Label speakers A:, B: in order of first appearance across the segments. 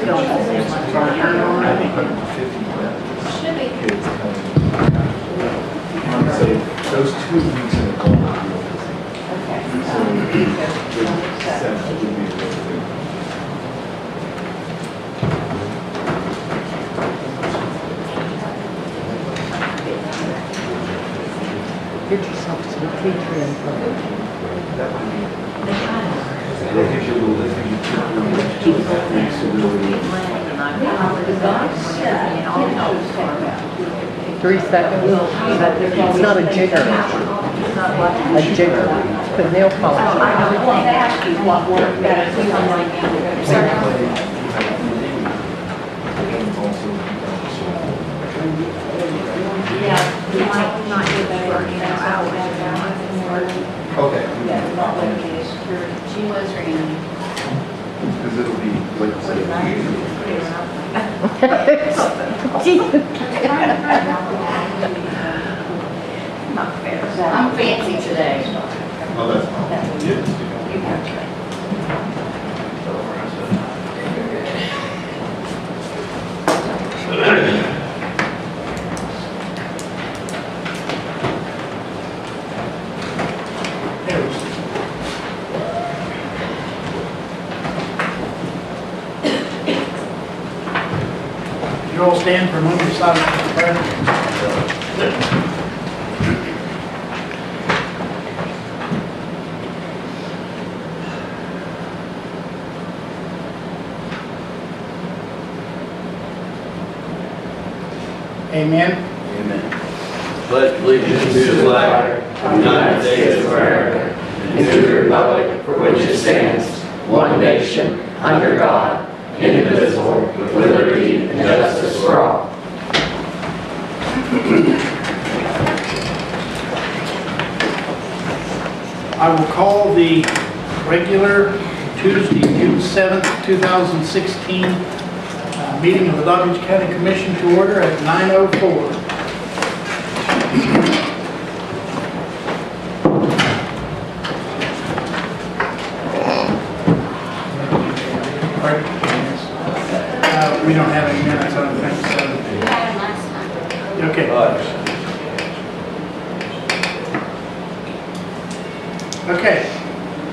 A: don't have that much on it.
B: I think 150
A: Should be.
B: kids coming. So those 2 weeks in the fall will be real busy.
A: Okay.
B: So the 7th would be real busy.
C: Get yourself to the Patreon page.
B: That would be. That gives you a little, that gives you 2 weeks to really.
C: 3 seconds. It's not a jigger. A jigger. Put nail polish on.
A: Yeah, we might not do that for, hours.
B: Okay.
A: She was Randy.
B: Because it'll be, like I said,
A: Not fair. I'm fancy today.
B: oh, that's fine. Yes.
A: You have to.
D: You all stand for a moment of silence for prayer. Amen.
B: Amen.
E: Pledge allegiance to the flag of the United States of America and to the republic for which it stands, one nation, under God, indivisible, with liberty and justice for all.
D: I will call the regular Tuesday, June 7th, 2016 meeting of the Dodge County Commission to order at 9:04. We don't have any minutes, I don't think, so.
A: We had them last time.
D: Okay. Okay,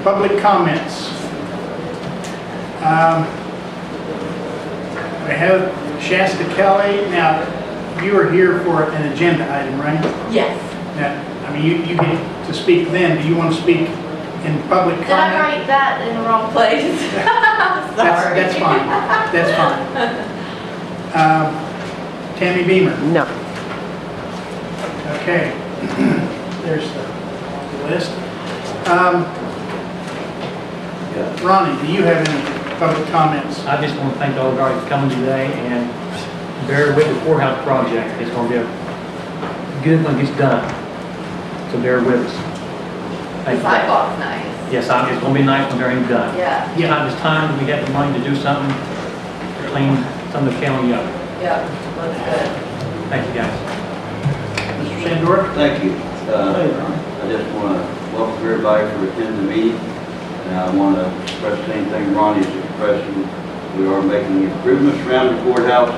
D: public comments. We have Shasta Kelly. Now, you are here for an agenda item, right?
F: Yes.
D: Now, I mean, you get to speak then. Do you want to speak in public
F: Did I
D: comment?
F: write that in the wrong place? Sorry.
D: That's fine. That's fine. Tammy Beamer.
C: No.
D: Okay. There's the list. Ronnie, do you have any public comments?
G: I just want to thank all of you for coming today and bear with the courthouse project. It's going to be a good when it gets done. So bear with us.
F: The
G: Thank you.
F: sidewalk's nice.
G: Yes, it's going to be nice when everything's done.
F: Yeah.
G: It's time we have the money to do something to clean some of the county up.
F: Yeah, looks good.
G: Thank you, guys.
D: Mr. Sandor?
E: Thank you. I just want to welcome everybody for attending the meeting. And I want to express the same thing Ronnie's expressing. We are making improvements around the courthouse.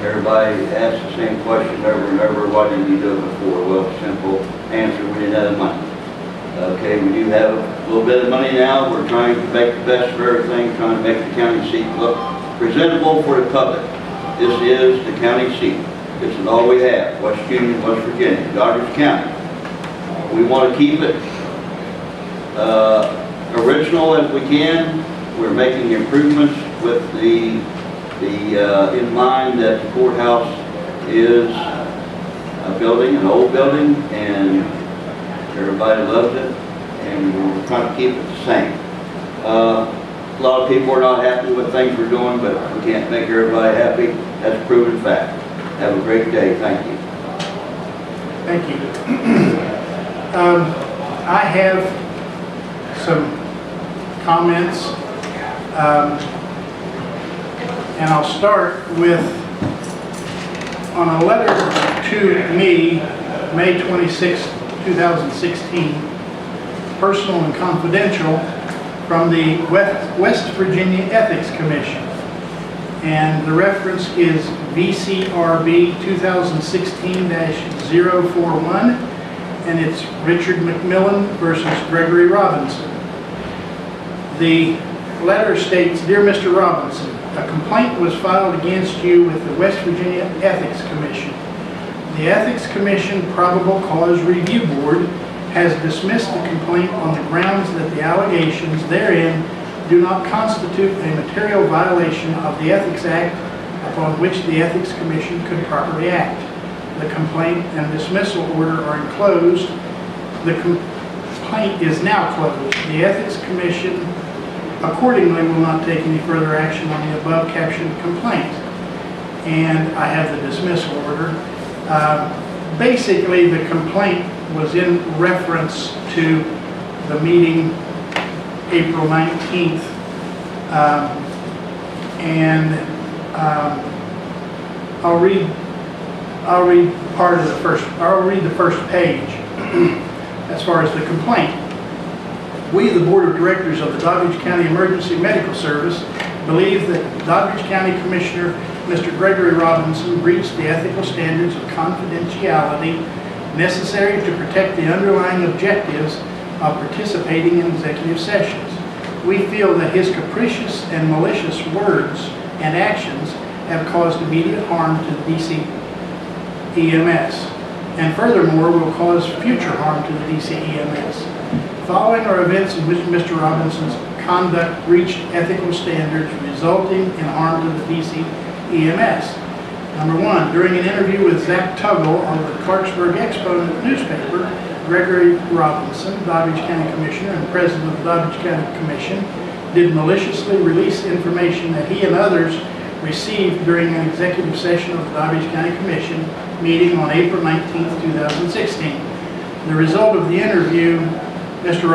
E: Everybody asks the same question over and over, why didn't you do it before? Well, simple answer, we didn't have the money. Okay, we do have a little bit of money now. We're trying to make the best of everything, trying to make the county seat look presentable for the public. This is the county seat. This is all we have, West Union, West Virginia, Douglas County. We want to keep it original as we can. We're making improvements with the in mind that the courthouse is a building, an old building, and everybody loves it, and we're trying to keep it the same. A lot of people are not happy with things we're doing, but we can't make everybody happy. That's a proven fact. Have a great day. Thank you.
D: Thank you. I have some comments, and I'll start with, on a letter to me, May 26, 2016, personal and confidential, from the West Virginia Ethics Commission. and the reference is VCRB 2016-041, and it's Richard McMillan versus Gregory Robinson. The letter states, "Dear Mr. Robinson, a complaint was filed against you with the West Virginia Ethics Commission. The Ethics Commission Probable Cause Review Board has dismissed the complaint on the grounds that the allegations therein do not constitute a material violation of the Ethics Act upon which the Ethics Commission could properly act. The complaint and dismissal order are enclosed. The complaint is now closed. The Ethics Commission accordingly will not take any further action on the above captioned complaint." And I have the dismissal order. Basically, the complaint was in reference to the meeting April 19th. I'll read part of the first, I'll read the first page as far as the complaint. "We, the Board of Directors of the Doddridge County Emergency Medical Service, believe that Doddridge County Commissioner Mr. Gregory Robinson breached the ethical standards of confidentiality necessary to protect the underlying objectives of participating in executive sessions. We feel that his capricious and malicious words and actions have caused immediate harm to the DC EMS, and furthermore will cause future harm to the DC EMS. Following are events in which Mr. Robinson's conduct breached ethical standards resulting in harm to the DC EMS. Number one, during an interview with Zach Tuggle of the Clarksburg Exponent newspaper, Gregory Robinson, Doddridge County Commissioner and President of the Doddridge County Commission, did maliciously release information that he and others received during an executive session of the Doddridge County Commission meeting on April 19, 2016. The result of the interview Mr.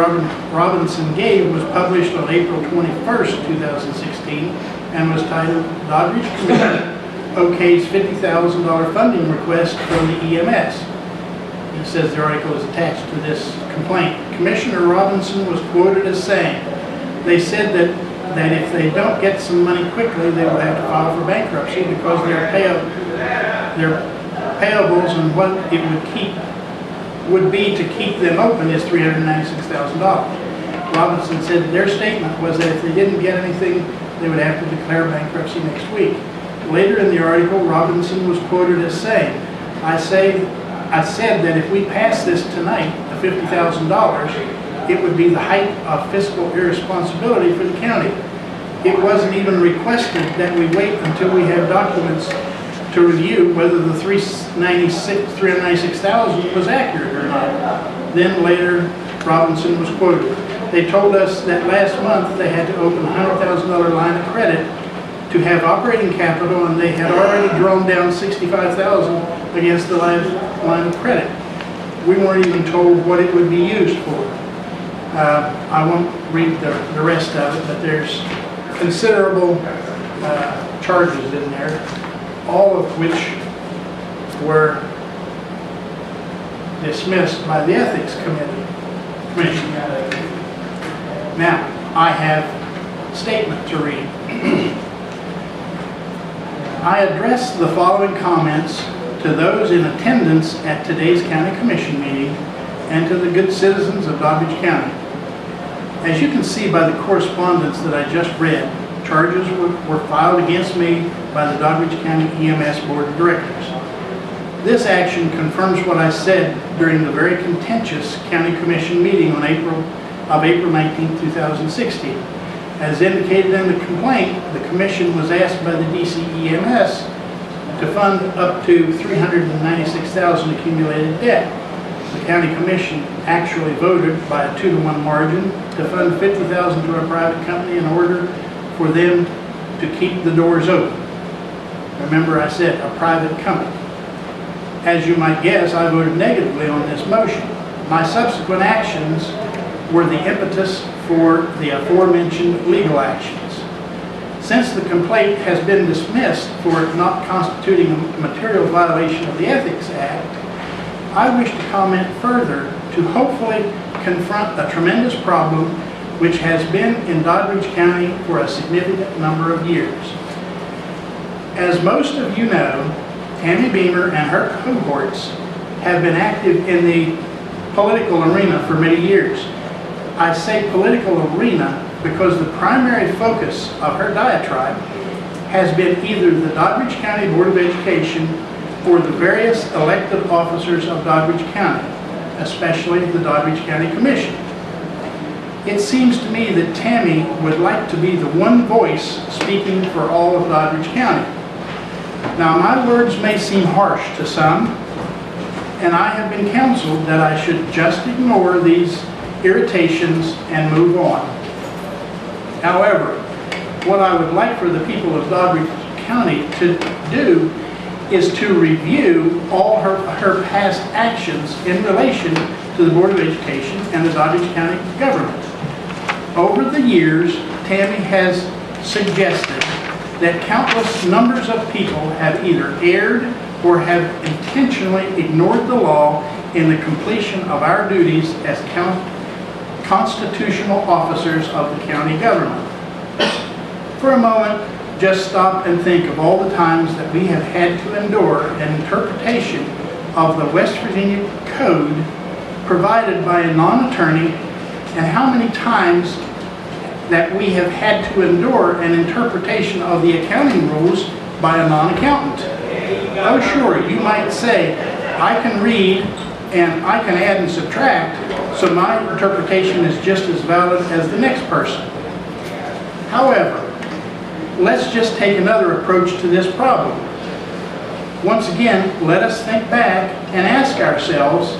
D: Robinson gave was published on April 21st, 2016, and was titled, Doddridge Commission OK's $50,000 funding request from the EMS. It says the article is attached to this complaint. Commissioner Robinson was quoted as saying, "They said that if they don't get some money quickly, they will have to file for bankruptcy because their payables and what it would be to keep them open is $396,000. Robinson said their statement was that if they didn't get anything, they would have to declare bankruptcy next week. Later in the article, Robinson was quoted as saying, I said that if we pass this tonight, the $50,000, it would be the height of fiscal irresponsibility for the county. It wasn't even requested that we wait until we have documents to review whether the $396,000 was accurate or not. Then later, Robinson was quoted. They told us that last month they had to open a $100,000 line of credit to have operating capital, and they had already drawn down $65,000 against the line of credit. We weren't even told what it would be used for." I won't read the rest of it, but there's considerable charges in there, all of which were dismissed by the Ethics Commission. Now, I have a statement to read. I address the following comments to those in attendance at today's County Commission meeting and to the good citizens of Doddridge County. As you can see by the correspondence that I just read, charges were filed against me by the Doddridge County EMS Board of Directors. This action confirms what I said during the very contentious County Commission meeting on April 19, 2016. As indicated in the complaint, the Commission was asked by the DC EMS to fund up to $396,000 accumulated debt. The County Commission actually voted by a 2-to-1 margin to fund $50,000 to a private company in order for them to keep the doors open. Remember, I said a private company. As you might guess, I voted negatively on this motion. My subsequent actions were the impetus for the aforementioned legal actions. Since the complaint has been dismissed for not constituting a material violation of the Ethics Act, I wish to comment further to hopefully confront a tremendous problem which has been in Doddridge County for a significant number of years. As most of you know, Tammy Beamer and her cohorts have been active in the political arena for many years. I say political arena because the primary focus of her diatribe has been either the Doddridge County Board of Education or the various elected officers of Doddridge County, especially the Doddridge County Commission. It seems to me that Tammy would like to be the one voice speaking for all of Doddridge County. Now, my words may seem harsh to some, and I have been counseled that I should just ignore these irritations and move on. However, what I would like for the people of Doddridge County to do is to review all her past actions in relation to the Board of Education and the Doddridge County government. Over the years, Tammy has suggested that countless numbers of people have either erred or have intentionally ignored the law in the completion of our duties as constitutional officers of the county government. For a moment, just stop and think of all the times that we have had to endure an interpretation of the West Virginia Code provided by a non-attorney, and how many times that we have had to endure an interpretation of the accounting rules by a non-accountant. Oh sure, you might say, I can read and I can add and subtract, so my interpretation is just as valid as the next person. However, let's just take another approach to this problem. Once again, let us think back and ask ourselves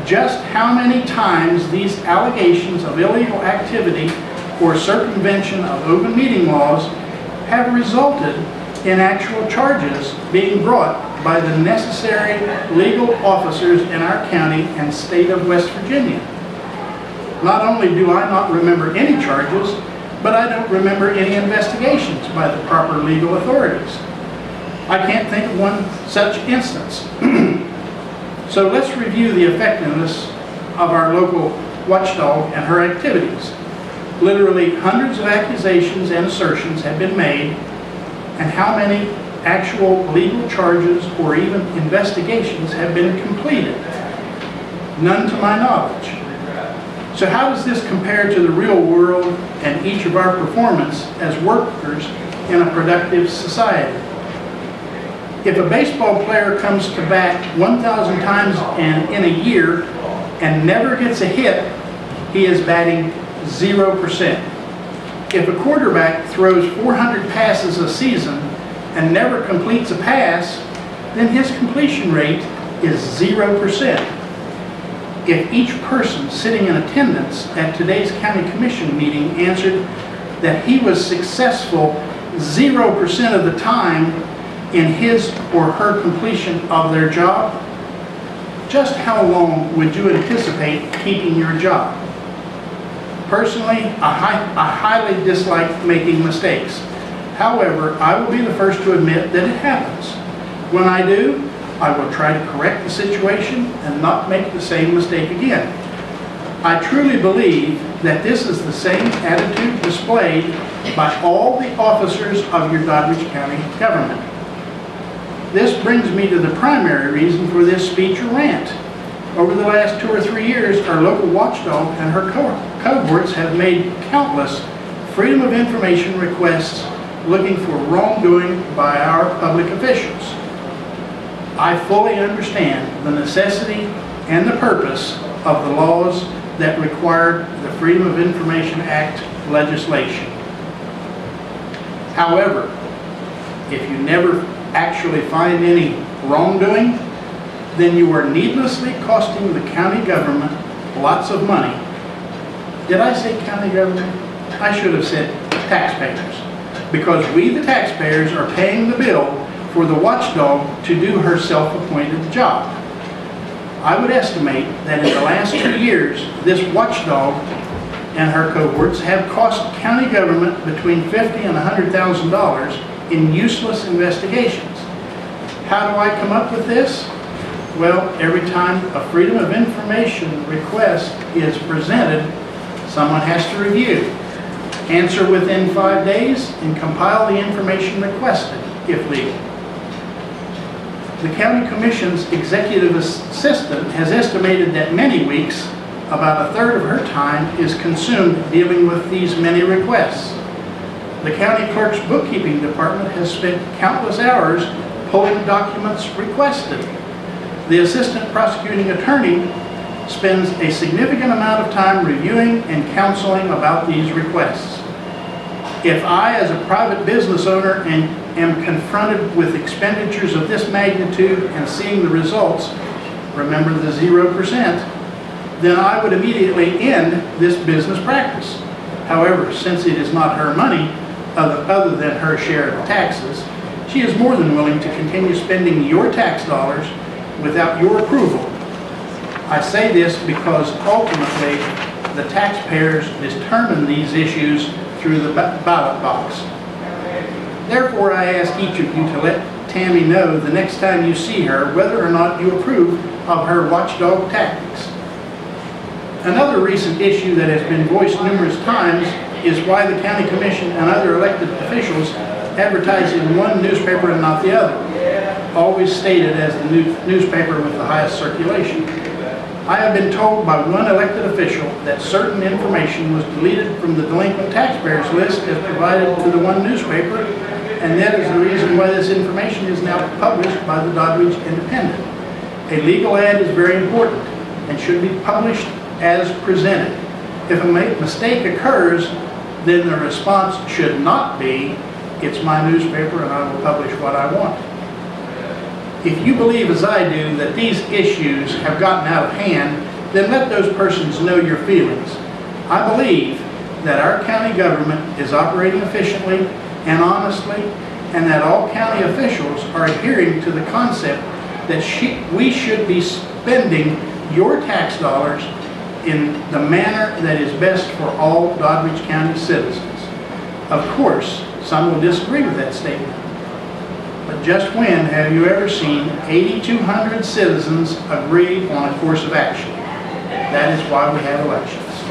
D: just how many times these allegations of illegal activity or circumvention of open meeting laws have resulted in actual charges being brought by the necessary legal officers in our county and state of West Virginia. Not only do I not remember any charges, but I don't remember any investigations by the proper legal authorities. I can't think of one such instance. So let's review the effectiveness of our local watchdog and her activities. Literally hundreds of accusations and assertions have been made, and how many actual legal charges or even investigations have been completed? None to my knowledge. So how does this compare to the real world and each of our performance as workers in a productive society? If a baseball player comes to bat 1,000 times in a year and never gets a hit, he is batting 0%. If a quarterback throws 400 passes a season and never completes a pass, then his completion rate is 0%. If each person sitting in attendance at today's county commission meeting answered that he was successful 0% of the time in his or her completion of their job, just how long would you anticipate keeping your job? Personally, I highly dislike making mistakes. However, I will be the first to admit that it happens. When I do, I will try to correct the situation and not make the same mistake again. I truly believe that this is the same attitude displayed by all the officers of your Doddridge County government. This brings me to the primary reason for this speech or rant. Over the last 2 or 3 years, our local watchdog and her cohorts have made countless Freedom of Information requests looking for wrongdoing by our public officials. I fully understand the necessity and the purpose of the laws that required the Freedom of Information Act legislation. However, if you never actually find any wrongdoing, then you are needlessly costing the county government lots of money. Did I say county government? I should have said taxpayers, because we, the taxpayers, are paying the bill for the watchdog to do her self-appointed job. I would estimate that in the last 2 years, this watchdog and her cohorts have cost county government between $50,000 and $100,000 in useless investigations. How do I come up with this? Well, every time a Freedom of Information request is presented, someone has to review. answer within 5 days, and compile the information requested, if legal. The County Commission's executive assistant has estimated that many weeks, about a third of her time, is consumed dealing with these many requests. The county clerk's bookkeeping department has spent countless hours pulling documents requested. The assistant prosecuting attorney spends a significant amount of time reviewing and counseling about these requests. If I, as a private business owner, am confronted with expenditures of this magnitude and seeing the results, remember the 0%, then I would immediately end this business practice. However, since it is not her money, other than her share of taxes, she is more than willing to continue spending your tax dollars without your approval. I say this because ultimately the taxpayers determine these issues through the ballot box. Therefore, I ask each of you to let Tammy know the next time you see her whether or not you approve of her watchdog tactics. Another recent issue that has been voiced numerous times is why the county commission and other elected officials advertise in one newspaper and not the other, always stated as the newspaper with the highest circulation. I have been told by one elected official that certain information was deleted from the delinquent taxpayers list as provided to the one newspaper, and that is the reason why this information is now published by the Doddridge Independent. A legal ad is very important and should be published as presented. If a mistake occurs, then the response should not be, "It's my newspaper and I will publish what I want." If you believe, as I do, that these issues have gotten out of hand, then let those persons know your feelings. I believe that our county government is operating efficiently and honestly, and that all county officials are adhering to the concept that we should be spending your tax dollars in the manner that is best for all Doddridge County citizens. Of course, some will disagree with that statement. But just when have you ever seen 8,200 citizens agree on a course of action? That is why we have elections.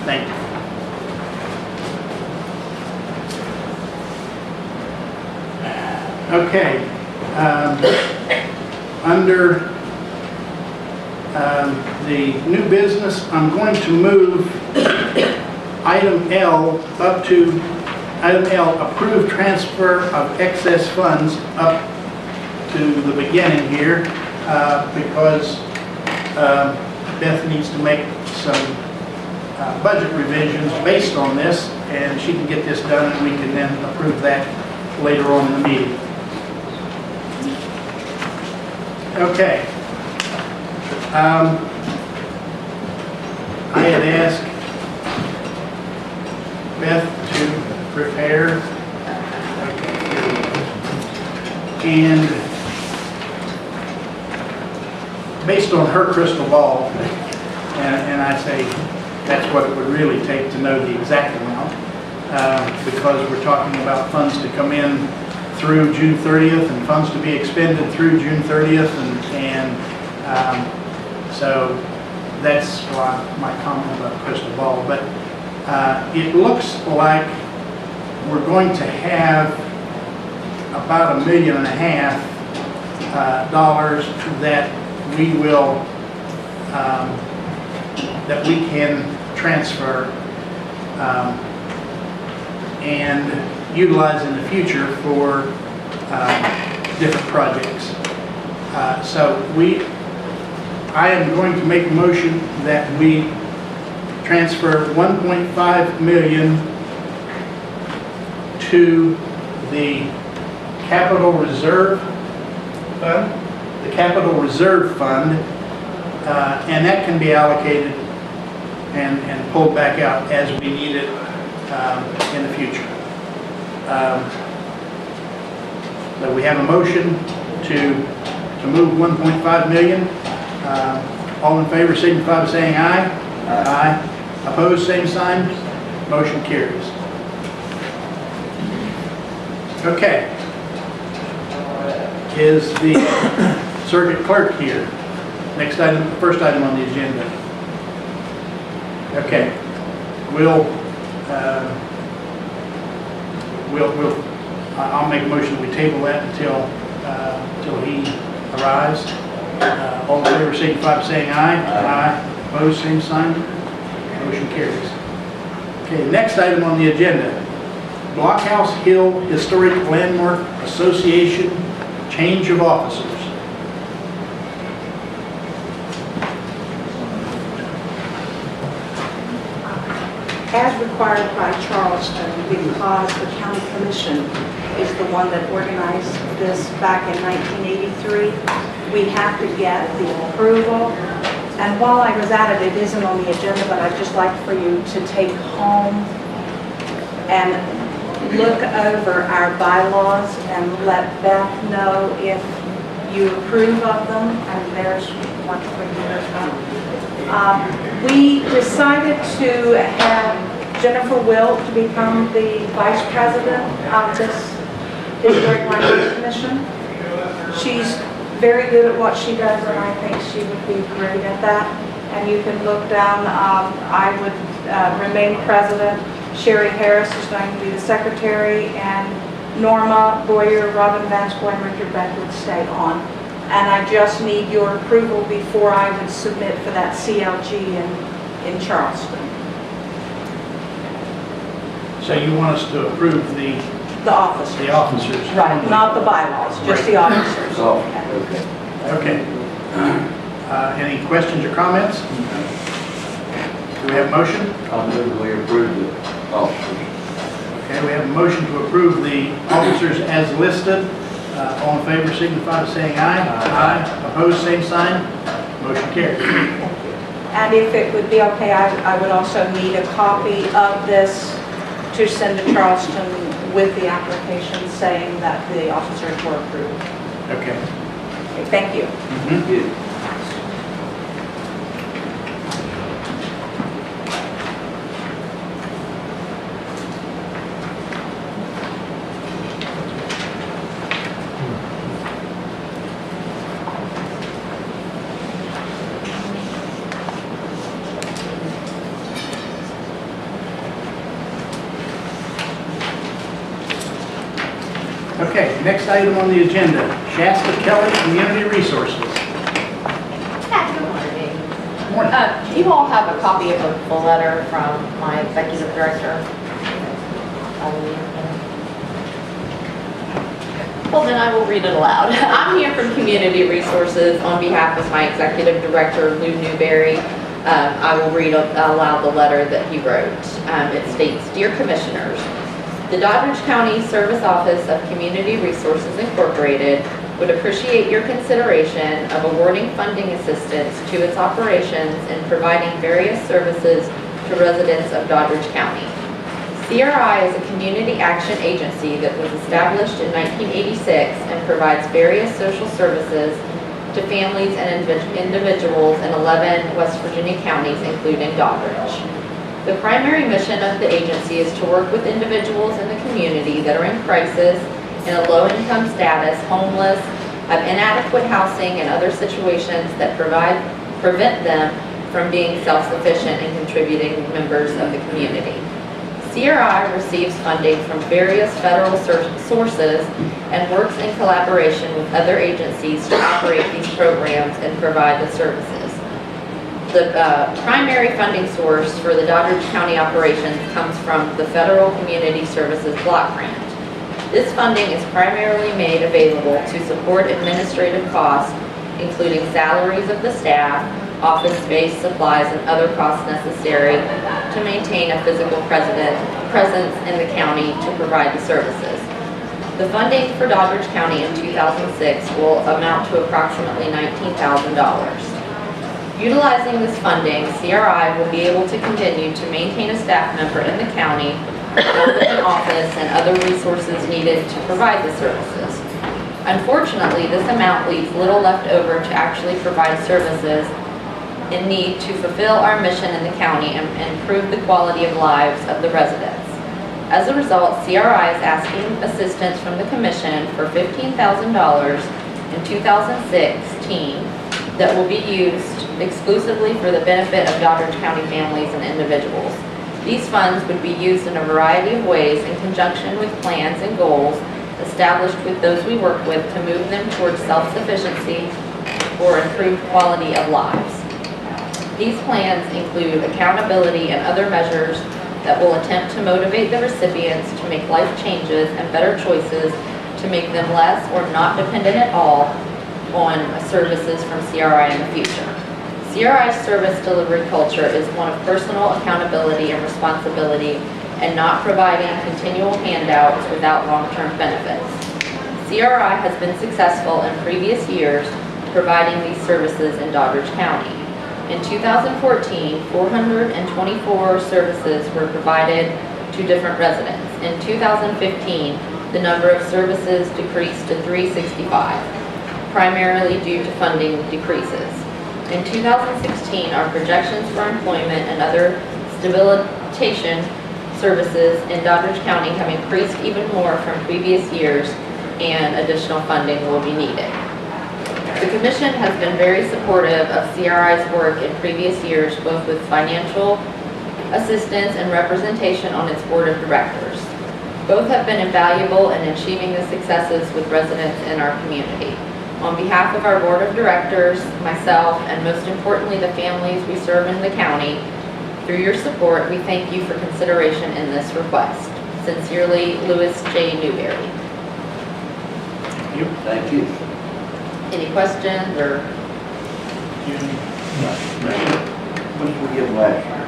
D: Thank you. Okay. Under the new business, I'm going to move item L up to item L, approve transfer of excess funds, up to the beginning here, because Beth needs to make some budget revisions based on this, and she can get this done, and we can then approve that later on in the meeting. Okay. I had asked Beth to prepare, and based on her crystal ball, and I say that's what it would really take to know the exact amount, because we're talking about funds to come in through June 30th and funds to be expended through June 30th, so that's why my comment about crystal ball. But it looks like we're going to have about $1.5 million that we will that we can transfer and utilize in the future for different projects. I am going to make a motion that we transfer $1.5 million to the Capital Reserve Fund, and that can be allocated and pulled back out as we need it in the future. So we have a motion to move $1.5 million. All in favor signify by saying aye. Aye. Opposed, same sign. Motion carries. Okay. Is the circuit clerk here? Next item, first item on the agenda. Okay. We'll I'll make a motion, we table that until he arrives. All in favor, signify by saying aye. Aye. Opposed, same sign. Motion carries. Okay, next item on the agenda, Blockhouse Hill Historic Landmark Association, change of officers.
A: As required by Charleston, because the county commission is the one that organized this back in 1983, we have to get the approval. And while I was at it, it isn't on the agenda, but I'd just like for you to take home and look over our bylaws and let Beth know if you approve of them. And there's one for you as well. We decided to have Jennifer Will to become the vice president of this Historic Landmark Commission. She's very good at what she does, and I think she would be great at that. And you can look down, I would remain president. Sherry Harris is going to be the secretary, and Norma Boyer, Robin Vanscoy, and Richard Beck would stay on. And I just need your approval before I would submit for that CLG in Charleston.
D: So you want us to approve the
A: officers.
D: officers?
A: Right, not the bylaws, just the officers.
E: Oh, okay.
D: Okay. Any questions or comments? Do we have a motion?
E: I'll move that we approve the officers.
D: Okay, we have a motion to approve the officers as listed. All in favor, signify by saying aye. Aye. Opposed, same sign. Motion carries.
A: And if it would be okay, I would also need a copy of this to send to Charleston with the application saying that the officers were approved.
D: Okay.
A: Okay, thank you.
E: Thank you.
D: Okay, next item on the agenda, Shasta Kelly Community Resources.
F: Good morning.
D: Morning.
F: You all have a copy of the letter from my executive director. Well, then I will read it aloud. I'm here from Community Resources on behalf of my executive director, Lou Newberry. I will read aloud the letter that he wrote. It states, Dear Commissioners, the Doddridge County Service Office of Community Resources Incorporated would appreciate your consideration of awarding funding assistance to its operations in providing various services to residents of Doddridge County. CRI is a community action agency that was established in 1986 and provides various social services to families and individuals in 11 West Virginia counties, including Doddridge. The primary mission of the agency is to work with individuals in the community that are in crisis, in a low-income status, homeless, have inadequate housing, and other situations that prevent them from being self-sufficient and contributing members of the community. CRI receives funding from various federal sources and works in collaboration with other agencies to operate these programs and provide the services. The primary funding source for the Doddridge County operations comes from the Federal Community Services Block Grant. This funding is primarily made available to support administrative costs, including salaries of the staff, office space, supplies, and other costs necessary to maintain a physical presence in the county to provide the services. The funding for Doddridge County in 2006 will amount to approximately $19,000. Utilizing this funding, CRI will be able to continue to maintain a staff member in the county, build an office, and other resources needed to provide the services. Unfortunately, this amount leaves little left over to actually provide services in need to fulfill our mission in the county and improve the quality of lives of the residents. As a result, CRI is asking assistance from the Commission for $15,000 in 2016 that will be used exclusively for the benefit of Doddridge County families and individuals. These funds would be used in a variety of ways in conjunction with plans and goals established with those we work with to move them towards self-sufficiency or improved quality of lives. These plans include accountability and other measures that will attempt to motivate the recipients to make life changes and better choices to make them less or not dependent at all on services from CRI in the future. CRI's service delivery culture is one of personal accountability and responsibility and not providing continual handouts without long-term benefits. CRI has been successful in previous years providing these services in Doddridge County. In 2014, 424 services were provided to different residents. In 2015, the number of services decreased to 365, primarily due to funding decreases. In 2016, our projections for employment and other stabilization services in Doddridge County have increased even more from previous years, and additional funding will be needed. The Commission has been very supportive of CRI's work in previous years, both with financial assistance and representation on its board of directors. Both have been invaluable in achieving the successes with residents in our community. On behalf of our board of directors, myself, and most importantly the families we serve in the county, through your support, we thank you for consideration in this request. Sincerely, Louis J. Newberry.
E: Thank you.
F: Any questions or?
E: What did we give last year?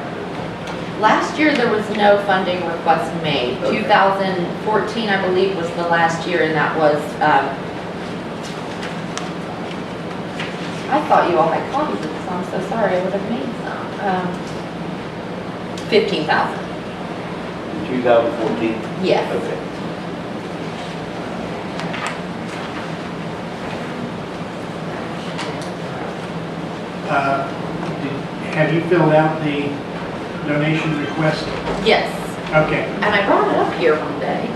F: Last year, there was no funding request made.
E: Okay.
F: 2014, I believe, was the last year, and that was, I thought you all had copies of this, I'm so sorry, I would have made some. 15,000.
E: 2014?
F: Yes.
E: Okay.
D: Have you filled out the donation request?
F: Yes.
D: Okay.
F: And I brought it up here one day.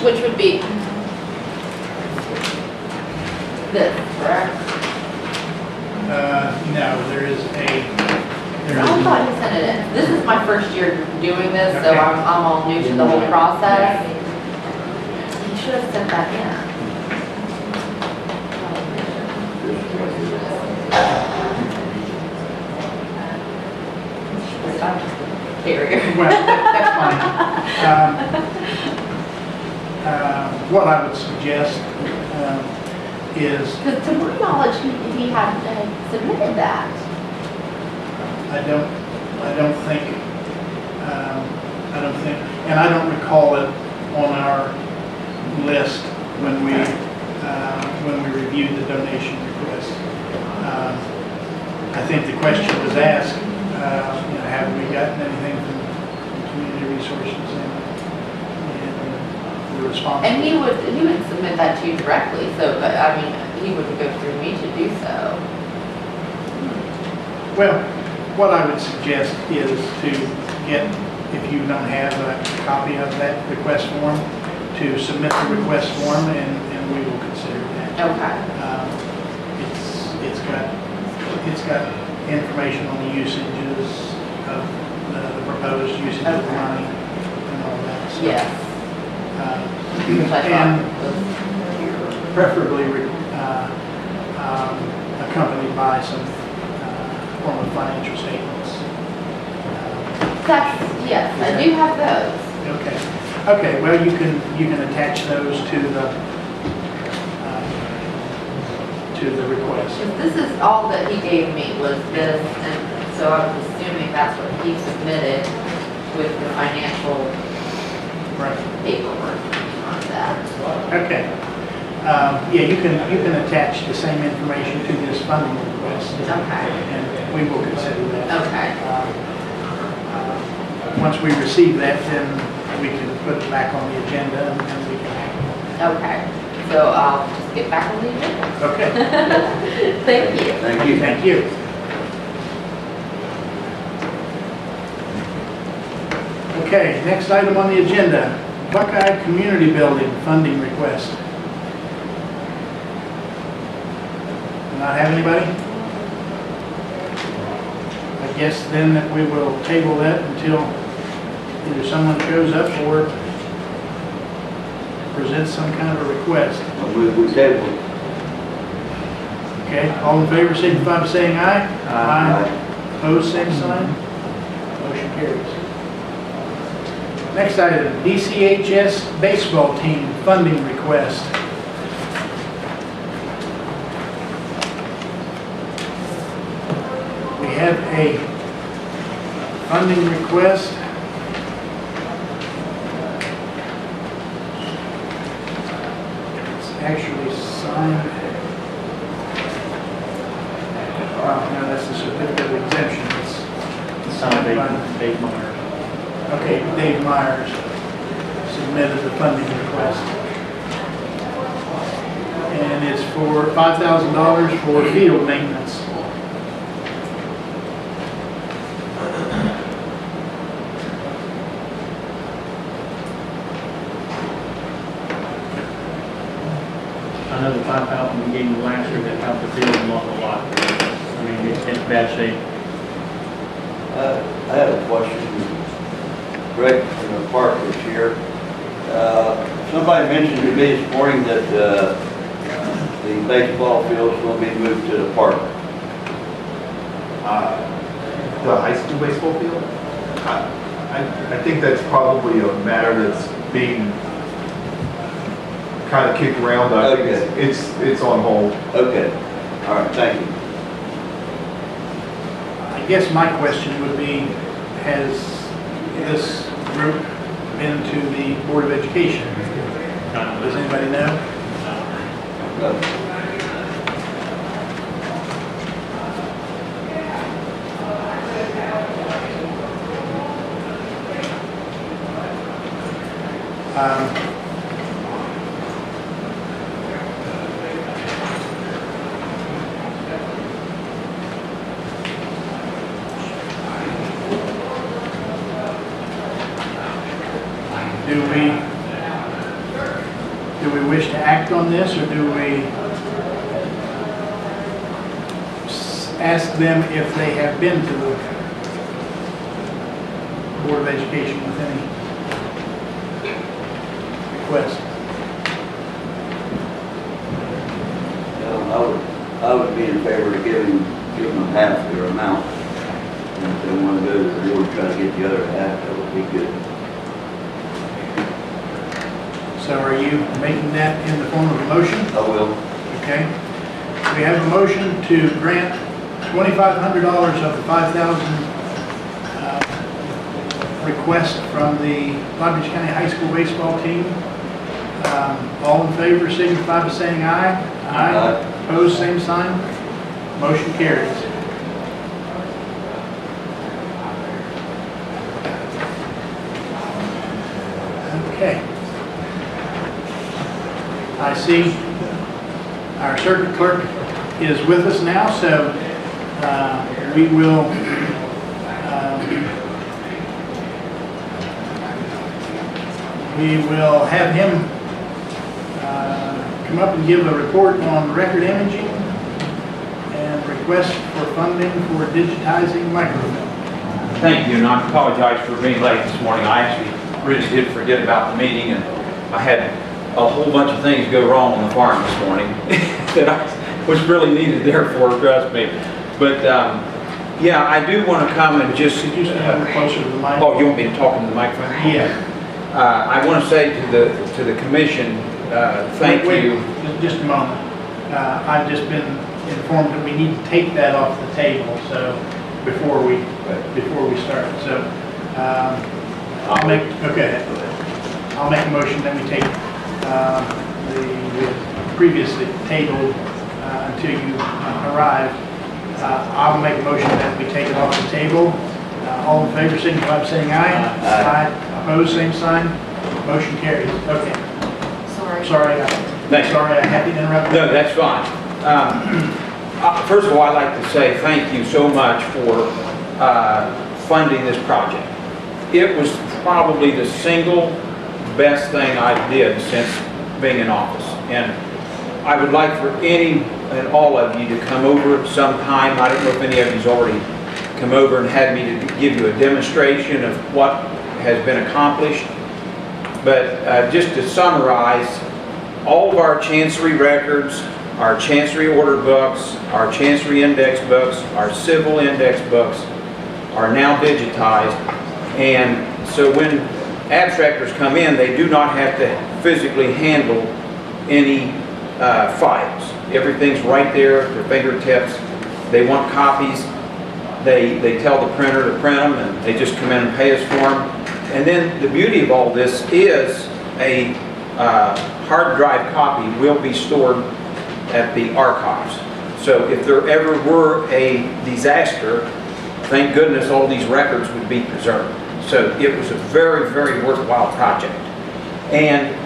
F: Which would be this, correct?
D: No, there is
F: I thought you sent it in. This is my first year doing this, so
D: Okay.
F: I'm all new to the whole process. You should have sent that in. Carrier.
D: Well, that's fine. What I would suggest is,
F: Because to my knowledge, he had submitted that.
D: I don't think, and I don't recall it on our list when we reviewed the donation request. I think the question was asked, have we gotten anything from community resources, and the response.
F: And he would submit that to you directly, so, but I mean, he wouldn't go through me to do so.
D: Well, what I would suggest is to get, if you don't have a copy of that request form, to submit the request form, and we will consider that.
F: Okay.
D: It's got information on the usages of the proposed usage of the money and all that. So,
F: Yes. Which I
D: and
F: thought was
D: preferably accompanied by some form of financial statements.
F: That's, yes, I do have those.
D: Okay. Okay. Well, you can attach those to the request.
F: This is all that he gave me was this, and so I was assuming that's what he submitted with the financial
D: Right.
F: paperwork on that.
D: Okay. Yeah, you can attach the same information to this funding request.
F: Okay.
D: And we will consider that.
F: Okay.
D: Once we receive that, then we can put it back on the agenda and we can act.
F: Okay. So I'll just get back on the agenda.
D: Okay.
F: Thank you.
E: Thank you.
D: Thank you. Okay, next item on the agenda, Buckeye Community Building funding request. Do not have anybody? guess then that we will table that until either someone shows up or presents some kind of a request.
E: We table it.
D: Okay, all in favor, signify by saying aye.
E: Aye.
D: Opposed, same sign. Motion carries. Next item, DCHS baseball team funding request. We have a funding request. It's actually signed. Wow, no, that's the certificate of exemption. It's
G: Signed Dave Myers.
D: Okay, Dave Myers submitted the funding request. And it's for $5,000 for field maintenance.
G: I know the 5,000 we gave you last year that helped the field an awful lot. I mean, it's in bad shape.
E: I have a question. Greg from the park this year. Somebody mentioned to me this morning that the baseball field is going to be moved to the park.
B: The high school baseball field? I think that's probably a matter that's being kind of kicked around. I think
E: Okay.
B: it's on hold.
E: Okay. All right, thank you.
D: I guess my question would be, has this group been to the Board of Education? Does anybody know? Do we wish to act on this, or do we ask them if they have been to the Board of Education with any request?
E: I would be in favor of giving them half their amount. And if they want to go to the board, try to get the other half, that would be good.
D: So are you making that in the form of a motion?
E: I will.
D: Okay. We have a motion to grant $2,500 of the $5,000 request from the Long Beach County High School baseball team. All in favor, signify by saying aye.
E: Aye.
D: Opposed, same sign. Motion carries. Okay. I see our circuit clerk is with us now, so we will have him come up and give a report on record imaging and request for funding for digitizing microfilm.
H: Thank you, and I apologize for being late this morning. I actually really did forget about the meeting, and I had a whole bunch of things go wrong on the farm this morning that I was really needed there for, trust me. But yeah, I do want to come and just...
D: Could you stand closer to the mic?
H: Oh, you want me to talk into the microphone?
D: Yeah.
H: I want to say to the commission, thank
D: Wait,
H: you.
D: just a moment. I've just been informed that we need to take that off the table, so before we start. So I'll make a motion that we take the previously tabled until you arrive. I'll make a motion that we take it off the table. All in favor, signify by saying aye.
E: Aye.
D: Opposed, same sign. Motion carries. Okay. Sorry, I had to interrupt.
H: No, that's fine. First of all, I'd like to say thank you so much for funding this project. It was probably the single best thing I did since being in office. And I would like for any and all of you to come over sometime. I don't know if any of you's already come over and had me to give you a demonstration of what has been accomplished. But just to summarize, all of our Chancery records, our Chancery order books, our Chancery index books, our civil index books are now digitized. And so when abstractors come in, they do not have to physically handle any files. Everything's right there at their fingertips. They want copies. They tell the printer to print them, and they just come in and pay us for them. And then the beauty of all this is a hard drive copy will be stored at the archives. So if there ever were a disaster, thank goodness all these records would be preserved. So it was a very, very worthwhile project. And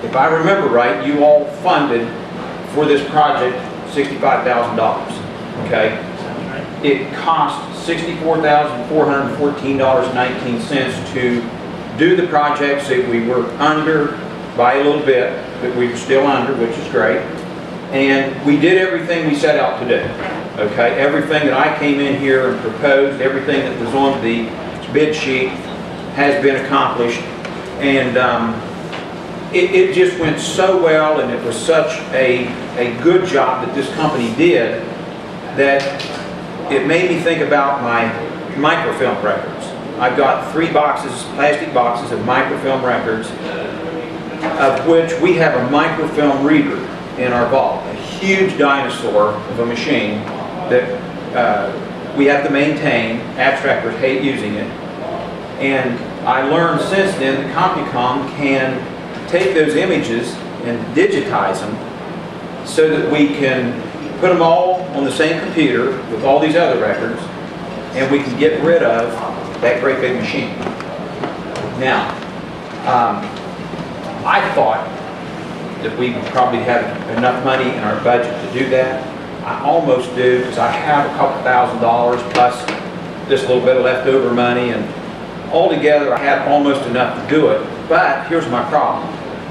H: if I remember right, you all funded for this project $65,000, okay? It cost $64,414.19 to do the projects that we were under by a little bit, but we were still under, which is great. And we did everything we set out to do, okay? Everything that I came in here and proposed, everything that was on the bid sheet has been accomplished. And it just went so well, and it was such a good job that this company did that it made me think about my microfilm records. I've got 3 boxes, plastic boxes of microfilm records, of which we have a microfilm reader in our vault, a huge dinosaur of a machine that we have to maintain. Abstractors hate using it. And I learned since then that CompuCom can take those images and digitize them so that we can put them all on the same computer with all these other records, and we can get rid of that great big machine. Now, I thought that we would probably have enough money in our budget to do that. I almost do, because I have a couple $1,000 plus just a little bit of leftover money, and altogether I have almost enough to do it. But here's my problem.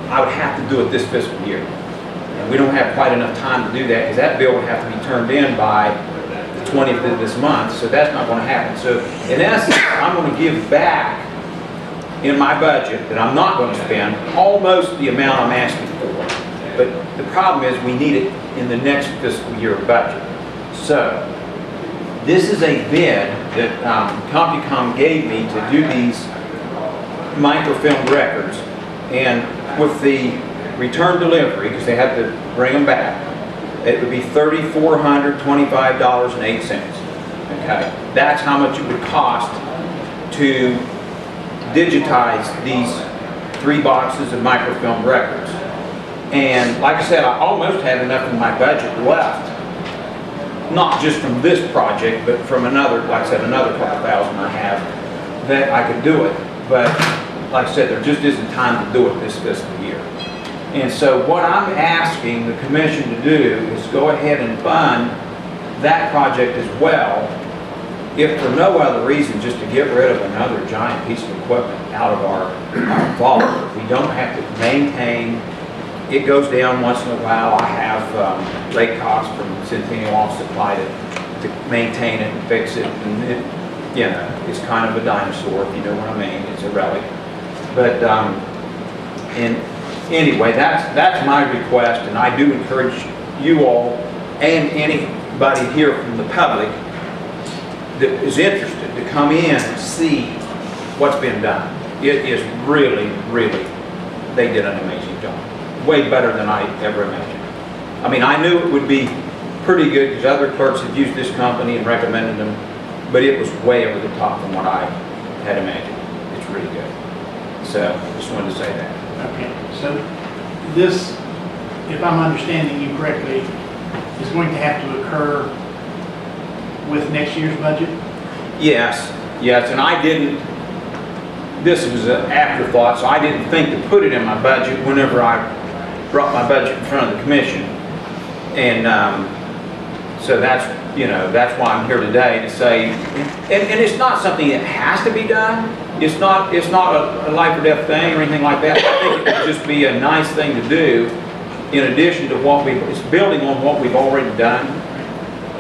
H: I would have to do it this fiscal year. And we don't have quite enough time to do that, because that bill would have to be turned in by the 20th of this month, so that's not going to happen. So in essence, I'm going to give back in my budget that I'm not going to spend almost the amount I'm asking for. But the problem is we need it in the next fiscal year budget. So this is a bid that CompuCom gave me to do these microfilm records, and with the return delivery, because they have to bring them back, it would be $3,425.08. Okay, that's how much it would cost to digitize these 3 boxes of microfilm records. And like I said, I almost had enough in my budget left, not just from this project, but from another, like I said, another couple thousand I have, that I could do it. But like I said, there just isn't time to do it this fiscal year. And so what I'm asking the commission to do is go ahead and fund that project as well, if for no other reason, just to get rid of another giant piece of equipment out of our vault. We don't have to maintain. It goes down once in a while. I have rate costs from Centennial Office Supply to maintain it and fix it. And it, you know, it's kind of a dinosaur, if you know what I mean. It's a relic. But and anyway, that's my request, and I do encourage you all and anybody here from the public that is interested to come in and see what's been done. It is really, really, they did an amazing job. Way better than I ever imagined. I mean, I knew it would be pretty good because other clerks had used this company and recommended them, but it was way over the top from what I had imagined. It's really good. So, just wanted to say that.
D: Okay, so this, if I'm understanding you correctly, is going to have to occur with next year's budget?
H: Yes, and I didn't, this was an afterthought, so I didn't think to put it in my budget whenever I brought my budget in front of the commission. And so that's, you know, that's why I'm here today to say, and it's not something that has to be done. It's not a life or death thing or anything like that. I think it would just be a nice thing to do in addition to what it's building on what we've already done.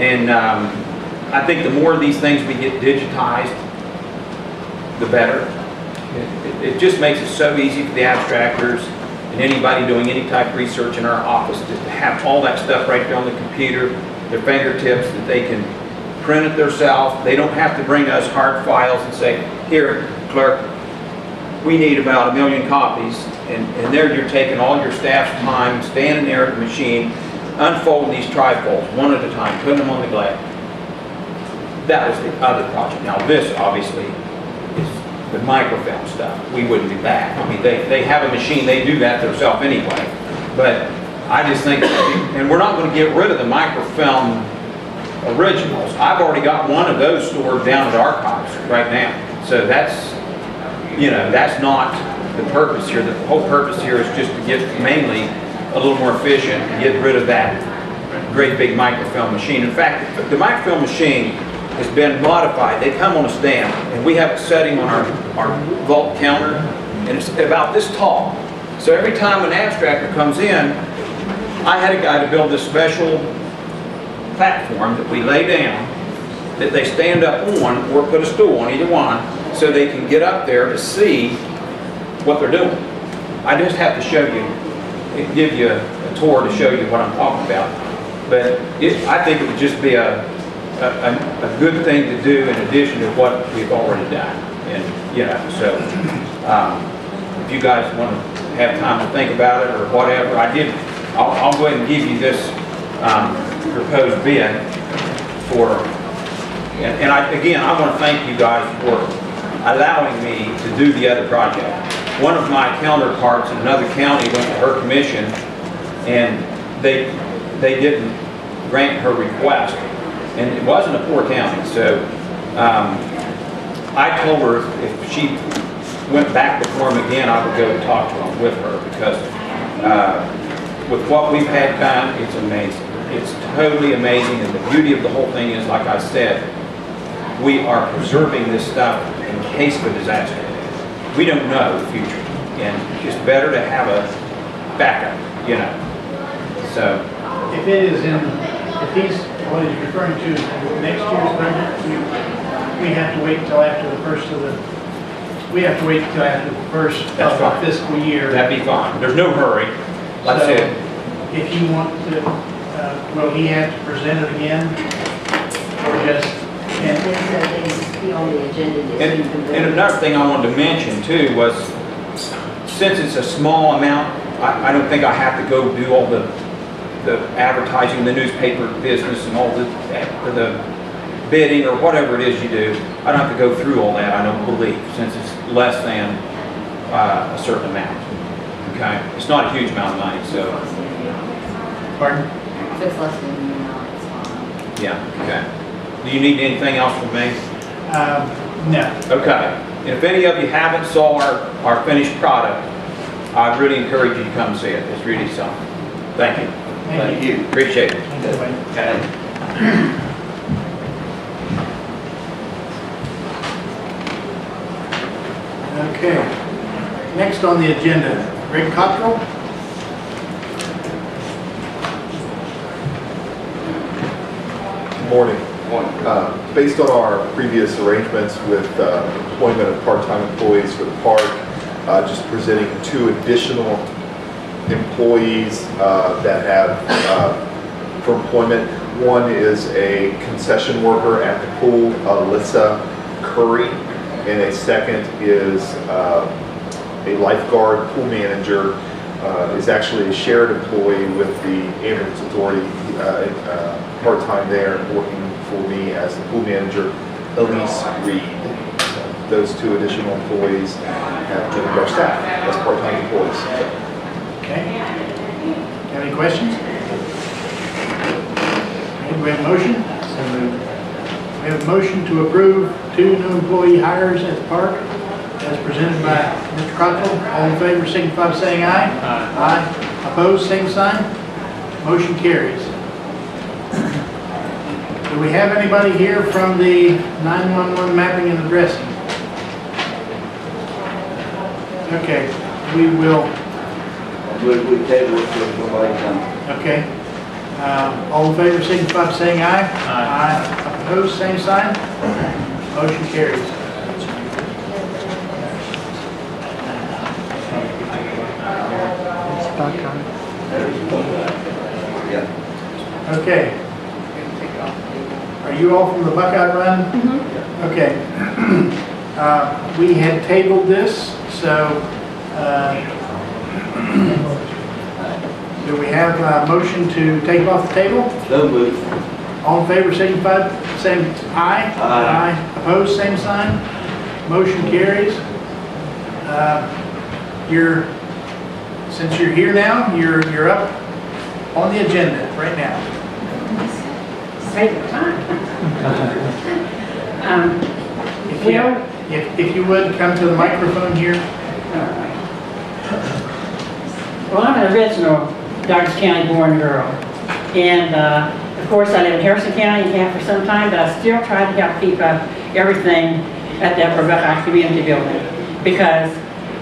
H: And I think the more of these things we get digitized, the better. It just makes it so easy for the abstractors and anybody doing any type of research in our office just to have all that stuff right there on the computer, their fingertips, that they can print it themselves. They don't have to bring us hard files and say, here, clerk, we need about 1 million copies. And there you're taking all your staff's time, standing there at the machine, unfolding these trifolds one at a time, putting them on the glass. That was the other project. Now this obviously is the microfilm stuff. We wouldn't do that. I mean, they have a machine, they do that themselves anyway. But I just think, and we're not going to get rid of the microfilm originals. I've already got one of those stored down at archives right now. So that's, you know, that's not the purpose here. The whole purpose here is just to get mainly a little more efficient and get rid of that great big microfilm machine. In fact, the microfilm machine has been modified. They come on a stand, and we have it setting on our vault counter, and it's about this tall. So every time an abstractor comes in, I had a guy to build this special platform that we lay down, that they stand up on, or put a stool on either one, so they can get up there to see what they're doing. I just have to show you, give you a tour to show you what I'm talking about. But I think it would just be a good thing to do in addition to what we've already done. And, you know, so if you guys want to have time to think about it or whatever, I'll go ahead and give you this proposed bid for, and again, I want to thank you guys for allowing me to do the other project. One of my counterparts in another county went to her commission, and they didn't grant her request, and it wasn't a poor county. So I told her if she went back before him again, I would go and talk to him with her, because with what we've had done, it's amazing. It's totally amazing, and the beauty of the whole thing is, like I said, we are preserving this stuff in case of a disaster. We don't know the future, and it's better to have a backup, you know. So,
D: If it is if he's, what he's referring to next year's budget, we have to wait until after the first of the,
H: That's
D: of
H: fine.
D: the fiscal year.
H: that'd be fine. There's no hurry. Like I
D: So,
H: said,
D: if you want to, will he have to present it again? Or just,
I: Be on the agenda.
H: and another thing I wanted to mention too was, since it's a small amount, I don't think I have to go do all the advertising, the newspaper business, and all the bidding or whatever it is you do. I don't have to go through all that, I don't believe, since it's less than a certain amount. Okay? It's not a huge amount of money, so,
D: pardon?
I: If it's less than an amount, it's fine.
H: yeah, okay. Do you need anything else from me?
D: No.
H: Okay. And if any of you haven't saw our finished product, I really encourage you to come see it. It's really something. Thank you.
D: Thank you.
H: Appreciate it.
D: Okay. Okay. Next on the agenda, Greg Cottrell.
B: Morning. Based on our previous arrangements with employment of part-time employees for the park, just presenting 2 additional employees that have for employment. One is a concession worker at the pool, Alyssa Curry, and a second is a lifeguard pool manager, is actually a shared employee with the ambulance authority, part-time there, working for me as the pool manager, Elise Reed. Those 2 additional employees have joined our staff as part-time employees.
D: Okay. Have any questions? Okay, do we have a motion? So moved. We have a motion to approve 2 new employee hires at the park as presented by Mr. Cottrell. All in favor, signify by saying aye. Aye. Opposed, same sign. Motion carries. Do we have anybody here from the 911 mapping and addressing? Okay, we will,
E: We table it till somebody comes.
D: okay. All in favor, signify by saying aye. Aye. Opposed, same sign. Motion carries.
E: Yeah.
D: Okay. Are you all from the Buckeye Run? Okay. We had tabled this, so do we have a motion to take off the table?
E: So moved.
D: All in favor, signify by saying aye.
E: Aye.
D: Opposed, same sign. Motion carries. Since you're here now, you're up on the agenda right now.
J: Save the time.
D: If you would, come to the microphone here.
J: Well, I'm an original Douglas County born girl. And of course, I live in Harrison County and have for some time, but I still try to help keep up everything at the Upper Buckeye Community Building. Because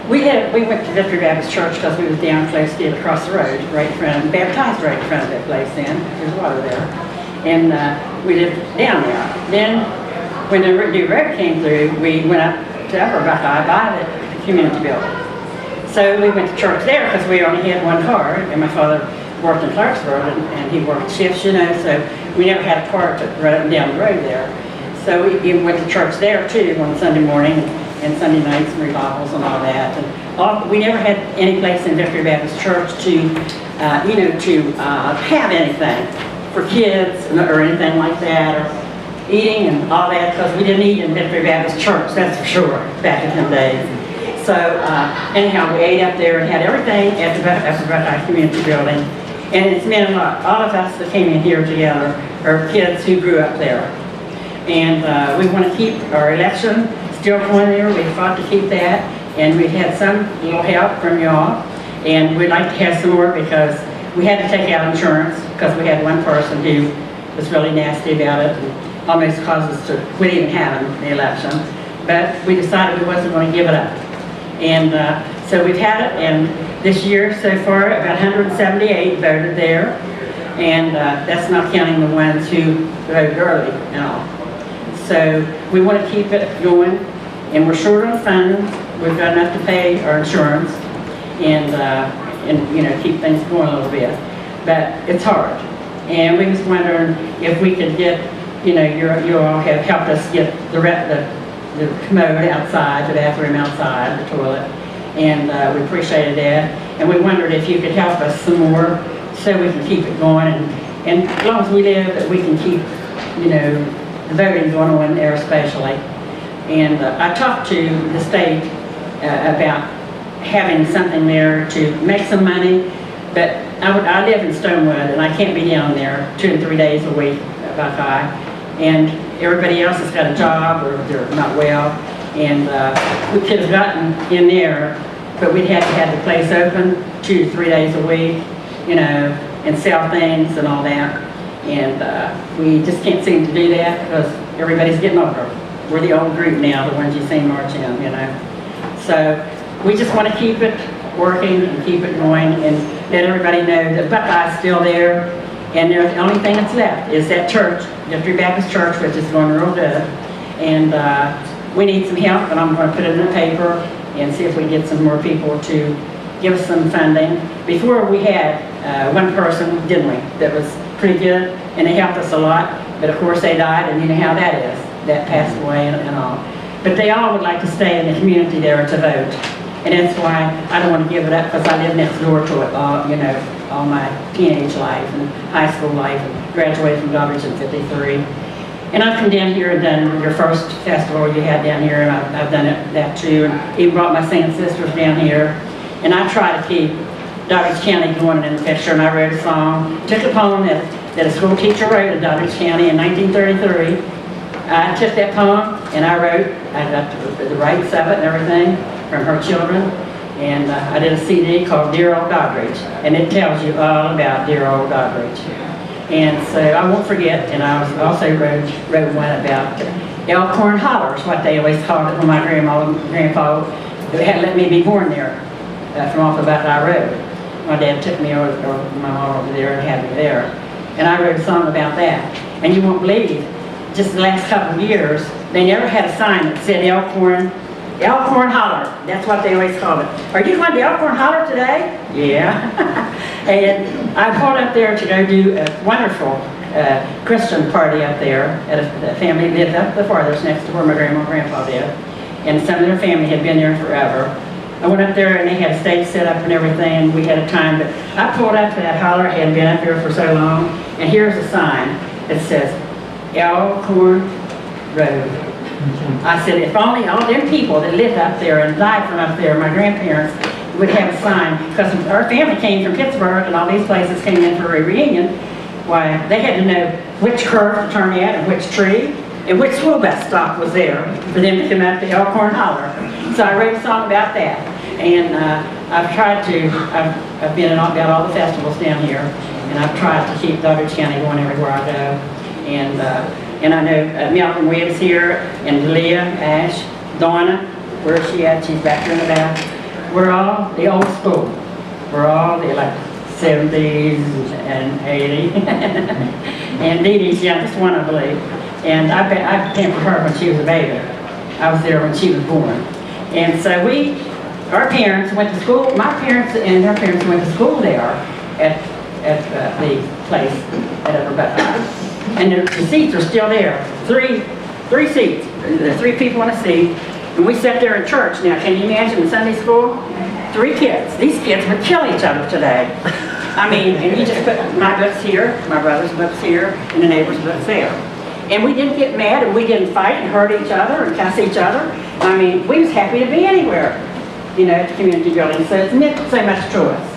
J: we went to Victory Baptist Church because we was down close to across the road, right in front of, baptized right in front of that place then. There's water there. And we lived down there. Then, when the new road came through, we went up to Upper Buckeye by the community building. So we went to church there because we only had one car, and my father worked in Clarksville, and he worked shifts, you know, so we never had a car to run down the road there. So we went to church there too on Sunday morning, and Sunday nights and revivals and all that. And we never had any place in Victory Baptist Church to, have anything for kids or anything like that, or eating and all that, because we didn't eat in Victory Baptist Church, that's for sure, back in them days. So anyhow, we ate up there and had everything at the Buckeye Community Building. And it's meant a lot. All of us that came in here together are kids who grew up there. And we want to keep our election still going there. We fought to keep that. And we've had some little help from y'all. And we'd like to have some more because we had to take out insurance because we had one person who was really nasty about it and almost caused us to quit even having the election. But we decided we wasn't going to give it up. And so we've had it, and this year so far about 178 voted there, and that's not counting the ones who voted early and all. So we want to keep it going, and we're short on funds. We've got enough to pay our insurance and you know, keep things going a little bit, but it's hard. And we was wondering if we could get, you know, you all have helped us get the commode outside, the bathroom outside, the toilet, and we appreciated that. And we wondered if you could help us some more so we can keep it going, and as long as we live, that we can keep, you know, the voting going on there especially. And I talked to the state about having something there to make some money, but I live in Stonewood, and I can't be down there 2 and 3 days a week at Buckeye. And everybody else has got a job or they're not well, and we could have gotten in there, but we'd have to have the place open 2 to 3 days a week, you know, and sell things and all that. And we just can't seem to do that because everybody's getting older. We're the old group now, the ones you see marching, you know. So we just want to keep it working and keep it going and let everybody know that Buckeye's still there. And the only thing that's left is that church, Victory Baptist Church, which is going real good. And we need some help, and I'm going to put it in the paper and see if we can get some more people to give us some funding. Before we had one person, didn't we, that was pretty good, and they helped us a lot. But of course they died, and you know how that is. That passed away and all. But they all would like to stay in the community there to vote. And that's why I don't want to give it up, because I live next door to it all, you know, all my teenage life and high school life, and graduated from Dobbridge in '53. And I've come down here and done your first festival you had down here, and I've done that too, and even brought my singing sisters down here. And I try to keep Dobbridge County going in the picture, and I wrote a song, took a poem that a school teacher wrote in Dobbridge County in 1933. I took that poem and I got the rights of it and everything from her children, and I did a CD called Dear Old Doddridge, and it tells you all about dear old Doddridge. And so I won't forget, and I also wrote one about Elkhorn Hollers, what they always called it when my grandma and grandpa had let me be born there from off of Buckeye Road. My dad took me over, or my mom over there and had me there. And I wrote a song about that. And you won't believe, just the last couple of years, they never had a sign that said Elkhorn Holler. That's what they always called it. Are you going to Elkhorn Holler today? Yeah. And I pulled up there to go do a wonderful Christian party up there at a family that lived up the farthest next to where my grandma and grandpa lived. And some of their family had been there forever. I went up there and they had a stage set up and everything, and we had a time, but I pulled up to that holler. I hadn't been up there for so long, and here's a sign that says Elkhorn Road. I said, if only all them people that lived up there and died from up there, my grandparents, would have a sign, because our family came from Pittsburgh and all these places came in for a reunion. Why, they had to know which curve to turn at and which tree and which school bus stop was there for them to come up to Elkhorn Holler. So I wrote a song about that. And I've been at about all the festivals down here, and I've tried to keep Douglas County going everywhere I go. And I know Malcolm Webb's here, and Leah, Ash, Donna, where is she at? She's back here in the back. We're all the old school. We're all the like 70s and 80s. And Dee Dee's youngest one, I believe. And I pampered her when she was a baby. I was there when she was born. And so our parents went to school, my parents and her parents went to school there at the place at Upper Buckeye. And the seats are still there. Three seats. There's 3 people in a seat. And we sat there in church. Now, can you imagine in Sunday school? 3 kids. These kids would kill each other today. I mean, and you just put my books here, my brother's books here, and the neighbor's books there. And we didn't get mad, and we didn't fight and hurt each other and cuss each other. I mean, we was happy to be anywhere, you know, at the community building. So it's meant so much to us.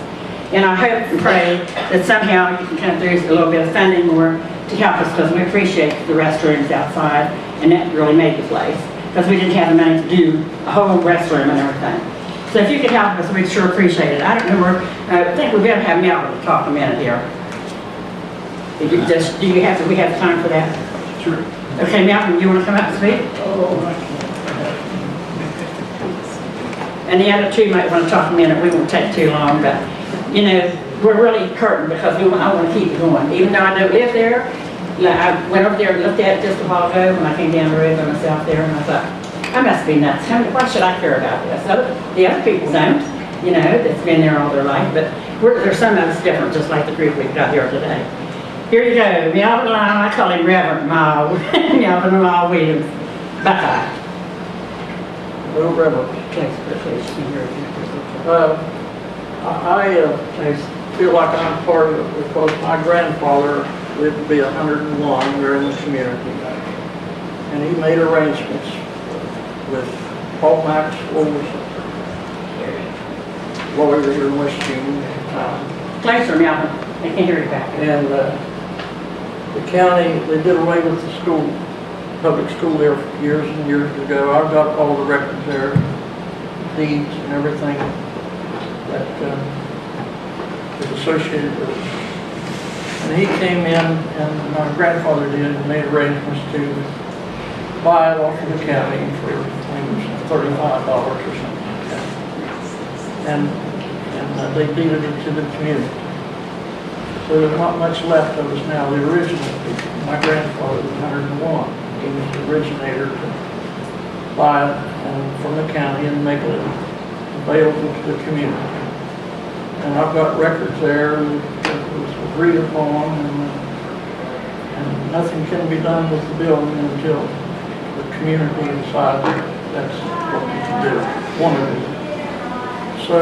J: And I hope and pray that somehow you can come through a little bit of funding more to help us, because we appreciate the restrooms outside, and that really made the place, because we didn't have the money to do a whole restroom and everything. So if you could help us, we'd sure appreciate it. I don't know where, I think we better have Melvin to talk a minute here. Do we have time for that?
D: Sure.
J: Okay, Malcolm, you want to come up and speak? And the other 2 might want to talk a minute. We won't take too long, but, you know, we're really hurting because I want to keep it going. Even though I don't live there, you know, I went over there and looked at it just a while ago when I came down the road by myself there, and I thought, I must be nuts. Why should I care about this? The other people don't, you know, that's been there all their life, but there's some of us different, just like the group we've got here today. Here you go, Melvin Lyle, I call him Reverend Miles, Melvin Lyle Williams, Buckeye.
K: Well, Reverend, I feel like I'm part of it because my grandfather lived to be 101 here in the community. And he made arrangements with Paul Max schools, lawyers in West Union.
J: Closer, Melvin, I can't hear you back.
K: And the county, they did away with the school, public school there years and years ago. I've got all the records there, deeds and everything that is associated with it. And he came in, and my grandfather did, and made arrangements to buy it off of the county for, I think it was $35 or something like that. And they deeded it to the community. So there's not much left of us now. The original people, my grandfather was 101. He was the originator to buy it from the county and make it available to the community. And I've got records there that was agreed upon, and nothing can be done with the building until the community decides that's what we can do, want to do. So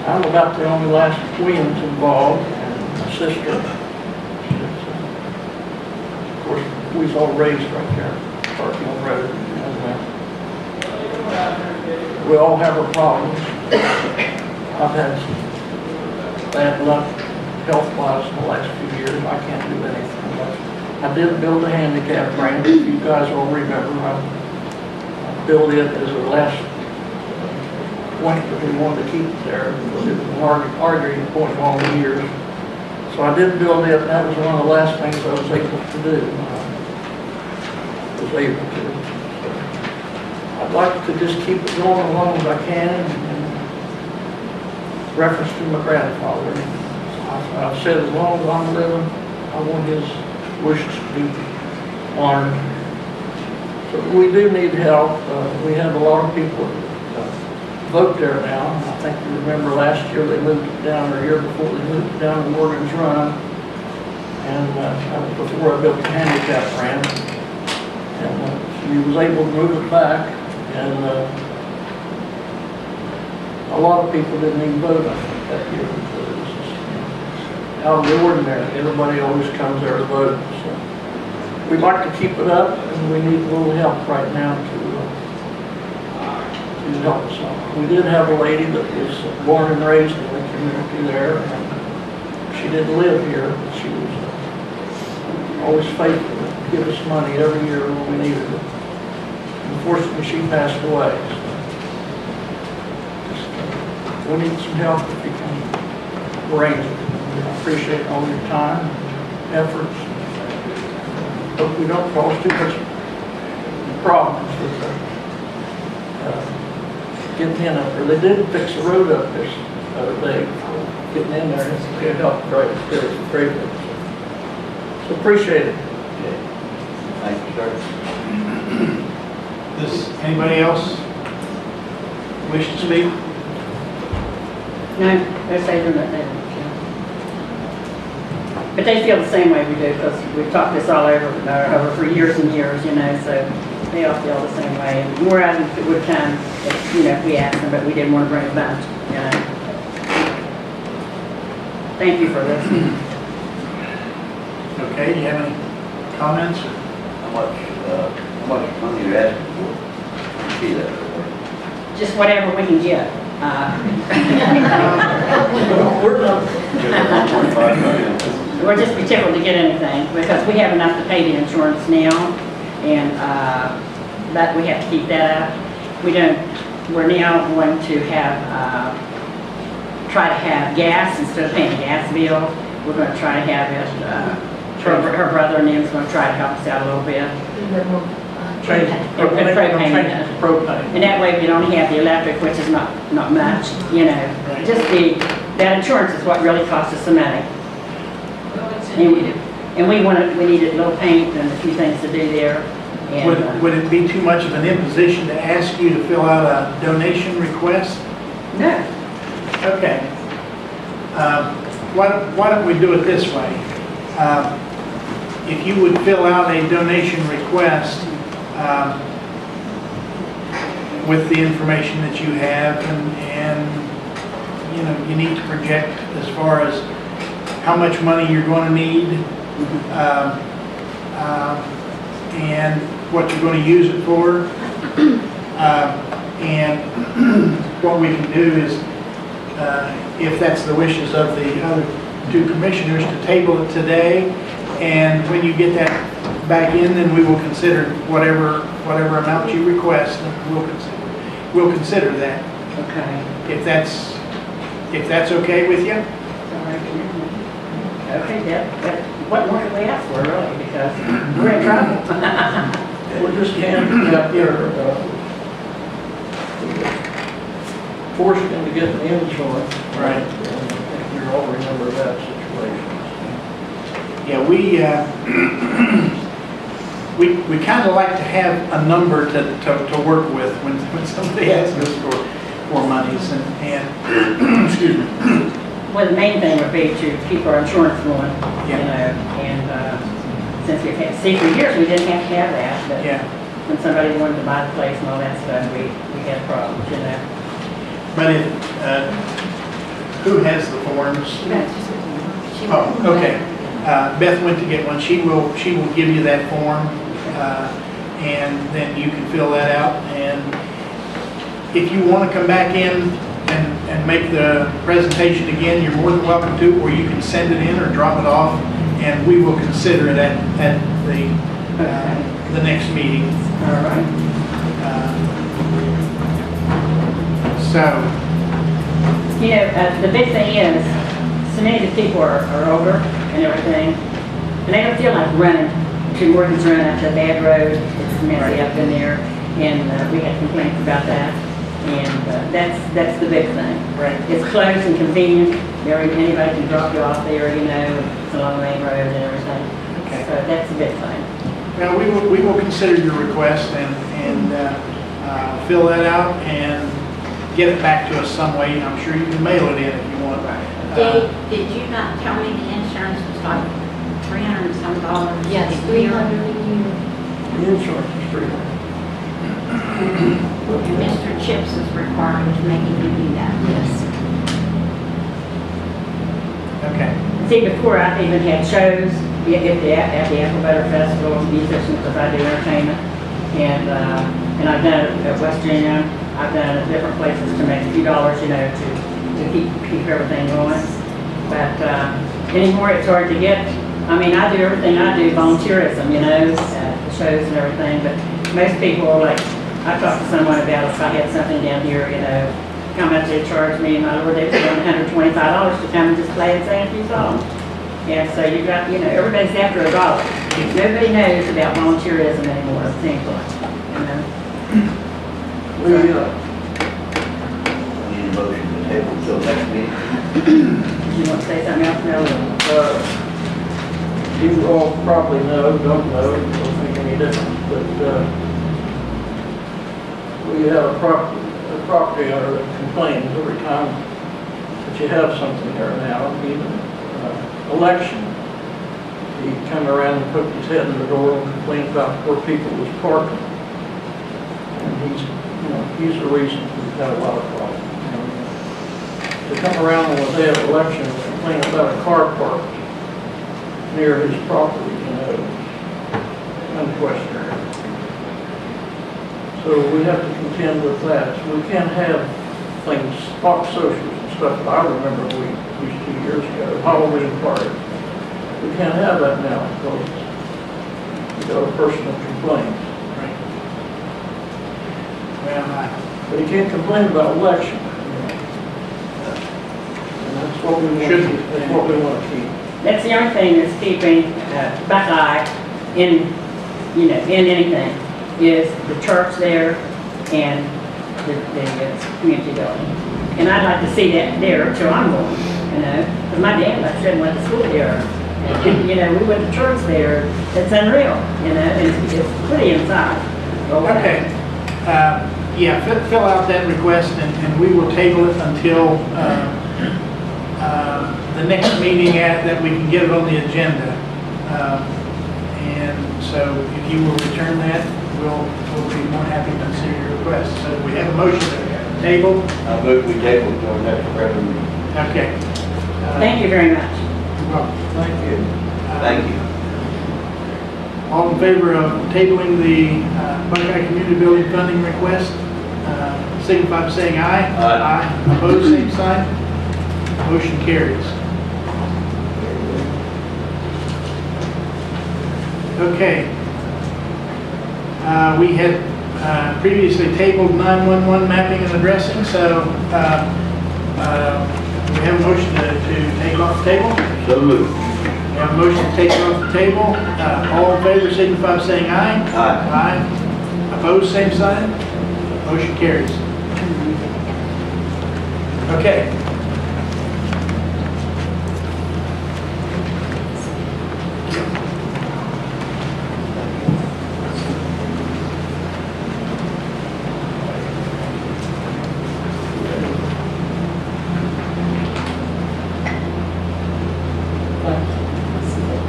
K: I'm about the only last Williams involved, and my sister. Of course, we was all raised right there, Parkhill Road. And, we all have our problems. I've had bad luck health-wise in the last few years. I can't do anything. I did build a handicap ramp. If you guys all remember, I built it as a last point that we wanted to keep it there. It was an arguing point all the years. So I did build it, and that was one of the last things I was able to do. I'd like to just keep it going as long as I can, in reference to my grandfather. I've said as long as I'm living, I want his wishes to be honored. So we do need help. We have a lot of people vote there now. I think you remember last year they moved it down, or the year before they moved it down to Morgan's Run. And that was before I built the handicap ramp. And we was able to move it back. And a lot of people didn't even vote, I think, that year. Because it was just, out of the ordinary. Everybody always comes there to vote. So we'd like to keep it up, and we need a little help right now to help us out. We did have a lady that was born and raised in the community there, and she didn't live here, but she was always faithful to give us money every year when we needed it. Unfortunately, she passed away. So we need some help if you can arrange it. We appreciate all your time, efforts. Hope we don't cause too much problems with getting in up there. They did fix the road up this other day, getting in there. It helped greatly. So appreciate it.
E: Thank you, sir.
D: Does anybody else wish to speak?
J: No, they're saying that they don't. But they feel the same way we do, because we've talked this all over for years and years, you know, so they all feel the same way. And we're out if it would come, if, you know, if we asked them, but we didn't want to bring a bunch, you know. Thank you for listening.
D: Okay, do you have any comments?
E: How much money are you asking for? See that?
J: Just whatever we can get. We're just be tickled to get anything, because we have enough to pay the insurance now, and that we have to keep that up. We're now going to have, try to have gas instead of paying a gas bill. We're going to try to have it, her brother and him's going to try to help us out a little bit.
K: Change propane.
J: And that way we don't have the electric, which is not much, you know.
D: Right.
J: Just that insurance is what really costs us the money. And we needed a little paint and a few things to do there. And,
D: Would it be too much of an imposition to ask you to fill out a donation request?
J: No.
D: Okay. Why don't we do it this way? If you would fill out a donation request with the information that you have, and you know, you need to project as far as how much money you're going to need, and what you're going to use it for. And what we can do is, if that's the wishes of the other two commissioners, to table it today, and when you get that back in, then we will consider whatever amount you request, and we'll consider that.
J: Okay.
D: If that's okay with you.
J: Okay, but what more can we ask for, really, because we're in trouble.
K: We're just handicapped here. Forced into getting insurance.
D: Right.
K: I think you all remember that situation.
D: Yeah, we kind of like to have a number to work with when somebody asks us for monies, and excuse me.
J: Well, the main thing would be to keep our insurance going, you know, and since we've had, see, for years we didn't have to have that, but
D: Yeah.
J: when somebody wanted to buy the place and all that stuff, we had problems, you know.
D: But who has the forms? Oh, okay. Beth went to get one. She will give you that form, and then you can fill that out. And if you want to come back in and make the presentation again, you're more than welcome to, or you can send it in or drop it off, and we will consider it at the next meeting.
J: All right.
D: So,
J: You know, the big thing is, so many of the people are older and everything, and they don't feel like running to Morgan's Run up the bad road. It's messy up in there, and we had complaints about that. And that's the big thing.
D: right.
J: It's close and convenient. Anybody can drop you off there, you know. It's a long main road and everything.
D: Okay.
J: So that's the big thing.
D: Well, we will consider your request and fill that out and get it back to us some way. I'm sure you can mail it in if you want.
L: Dave, did you not tell me the insurance was like $300 and some dollars?
F: Yes,
L: a year?
F: 300 a year.
K: The insurance is free.
L: And Mr. Chips is required to make you do that.
F: Yes.
D: Okay.
J: See, before I even had shows, at the Apple Butter Festival, musicians, because I do entertainment, and I've done it at West Virginia, I've done it at different places to make a few dollars, you know, to keep everything going. But anymore, it's hard to get. I mean, I do everything I do, volunteerism, you know, the shows and everything, but most people are like, I talked to someone about if I had something down here, you know, how much they charge me, my Lord, they pay $125 to come and just play and sing a few songs. And so you got, you know, everybody's after $1. Nobody knows about volunteerism anymore, it seems like, you know.
K: We,
E: Need a motion to table till next meeting?
J: You want to say something else, Mel?
K: you all probably know, don't know, don't think any difference, but, we have a property owner that complains every time that you have something there now, even election. He'd come around and poke his head in the door and complain about where people was parking. And he's the reason we've had a lot of problems. To come around on the day of election and complain about a car parked near his property, you know, unquestionable. So we have to contend with that. So we can't have things, talk socials and stuff that I remember we used 2 years ago, Halloween party. We can't have that now because we got a person that complains.
D: Right. Well,
K: But he can't complain about election. And that's what we want to keep. That's what we want to keep.
J: That's the only thing that's keeping Buckeye in, you know, in anything, is the church there and the community building. And I'd like to see that there till I'm going, you know, because my dad, like I said, went to school there. And, you know, we went to church there. It's unreal, you know, and it's pretty inside.
D: okay. Yeah, fill out that request and we will table it until the next meeting that we can get it on the agenda. And so if you will return that, we'll be more happy to consider your request. So we have a motion to table.
E: I move we table till our next regular meeting.
D: Okay.
J: Thank you very much.
D: Well,
K: Thank you.
E: Thank you.
D: all in favor of tabling the Buckeye Community Building funding request, signify by saying aye.
E: Aye.
D: Opposed, same sign. Motion carries. Okay. We had previously tabled 911 mapping and addressing, so we have a motion to take off the table.
E: So moved.
D: We have a motion to take it off the table. All in favor signify by saying aye.
E: Aye.
D: Aye. Opposed, same sign. Motion carries. Okay.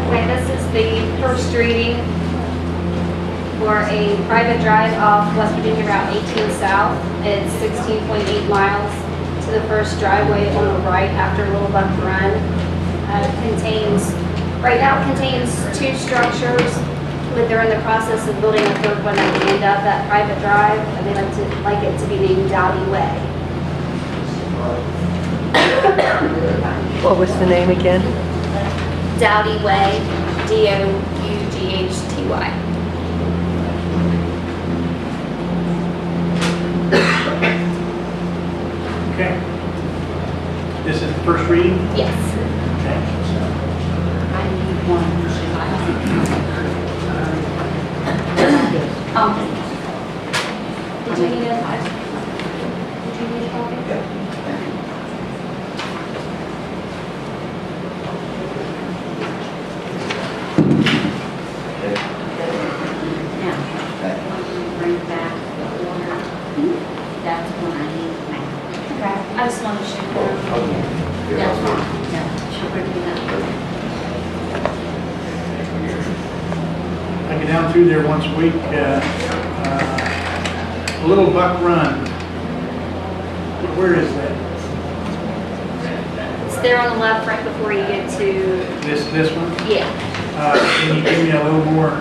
M: Okay, this is the first reading for a private drive off West Virginia Route 18 South. It's 16.8 miles to the first driveway on the right after Little Buck Run. Right now it contains 2 structures, but they're in the process of building a 3rd one at the end of that private drive, and they like it to be named Dowdy Way.
C: What was the name again?
M: Dowdy Way, D-O-U-G-H-T-Y.
D: Okay. This is the first reading?
M: Yes.
D: Okay.
L: I need one.
M: Did you need a copy? I just wanted to share that.
L: That's fine. Yeah, she'll bring me that.
D: I get down through there once a week, Little Buck Run. Where is that?
M: It's there on the left right before you get to,
D: This one?
M: yeah.
D: Can you give me a little more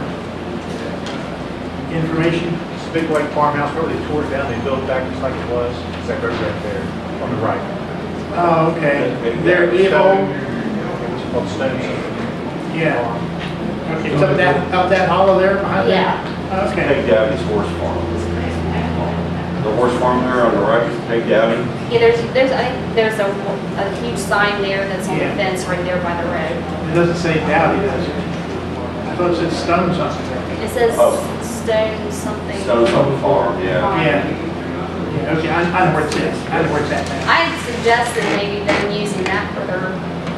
D: information?
N: It's a big white farmhouse, where they tore it down, they built it back just like it was. It's that road right there, on the right.
D: Oh, okay. There,
N: Stone,
D: Leopold?
N: it's called Stone.
D: Yeah. Okay, it's up that hollow there behind there?
M: Yeah.
D: Okay.
N: Peg Dowdy's horse farm. The horse farm there on the right, Peg Dowdy.
M: Yeah, I think there's a huge sign there that's on the
D: Yeah.
M: fence right there by the road.
D: It doesn't say Dowdy, does it? I thought it said Stone something.
M: It says
N: Oh.
M: Stone something.
N: Stone's on the farm, yeah.
D: Yeah. Okay, I know where it is. I know where it's at now.
M: I had suggested maybe them using that for their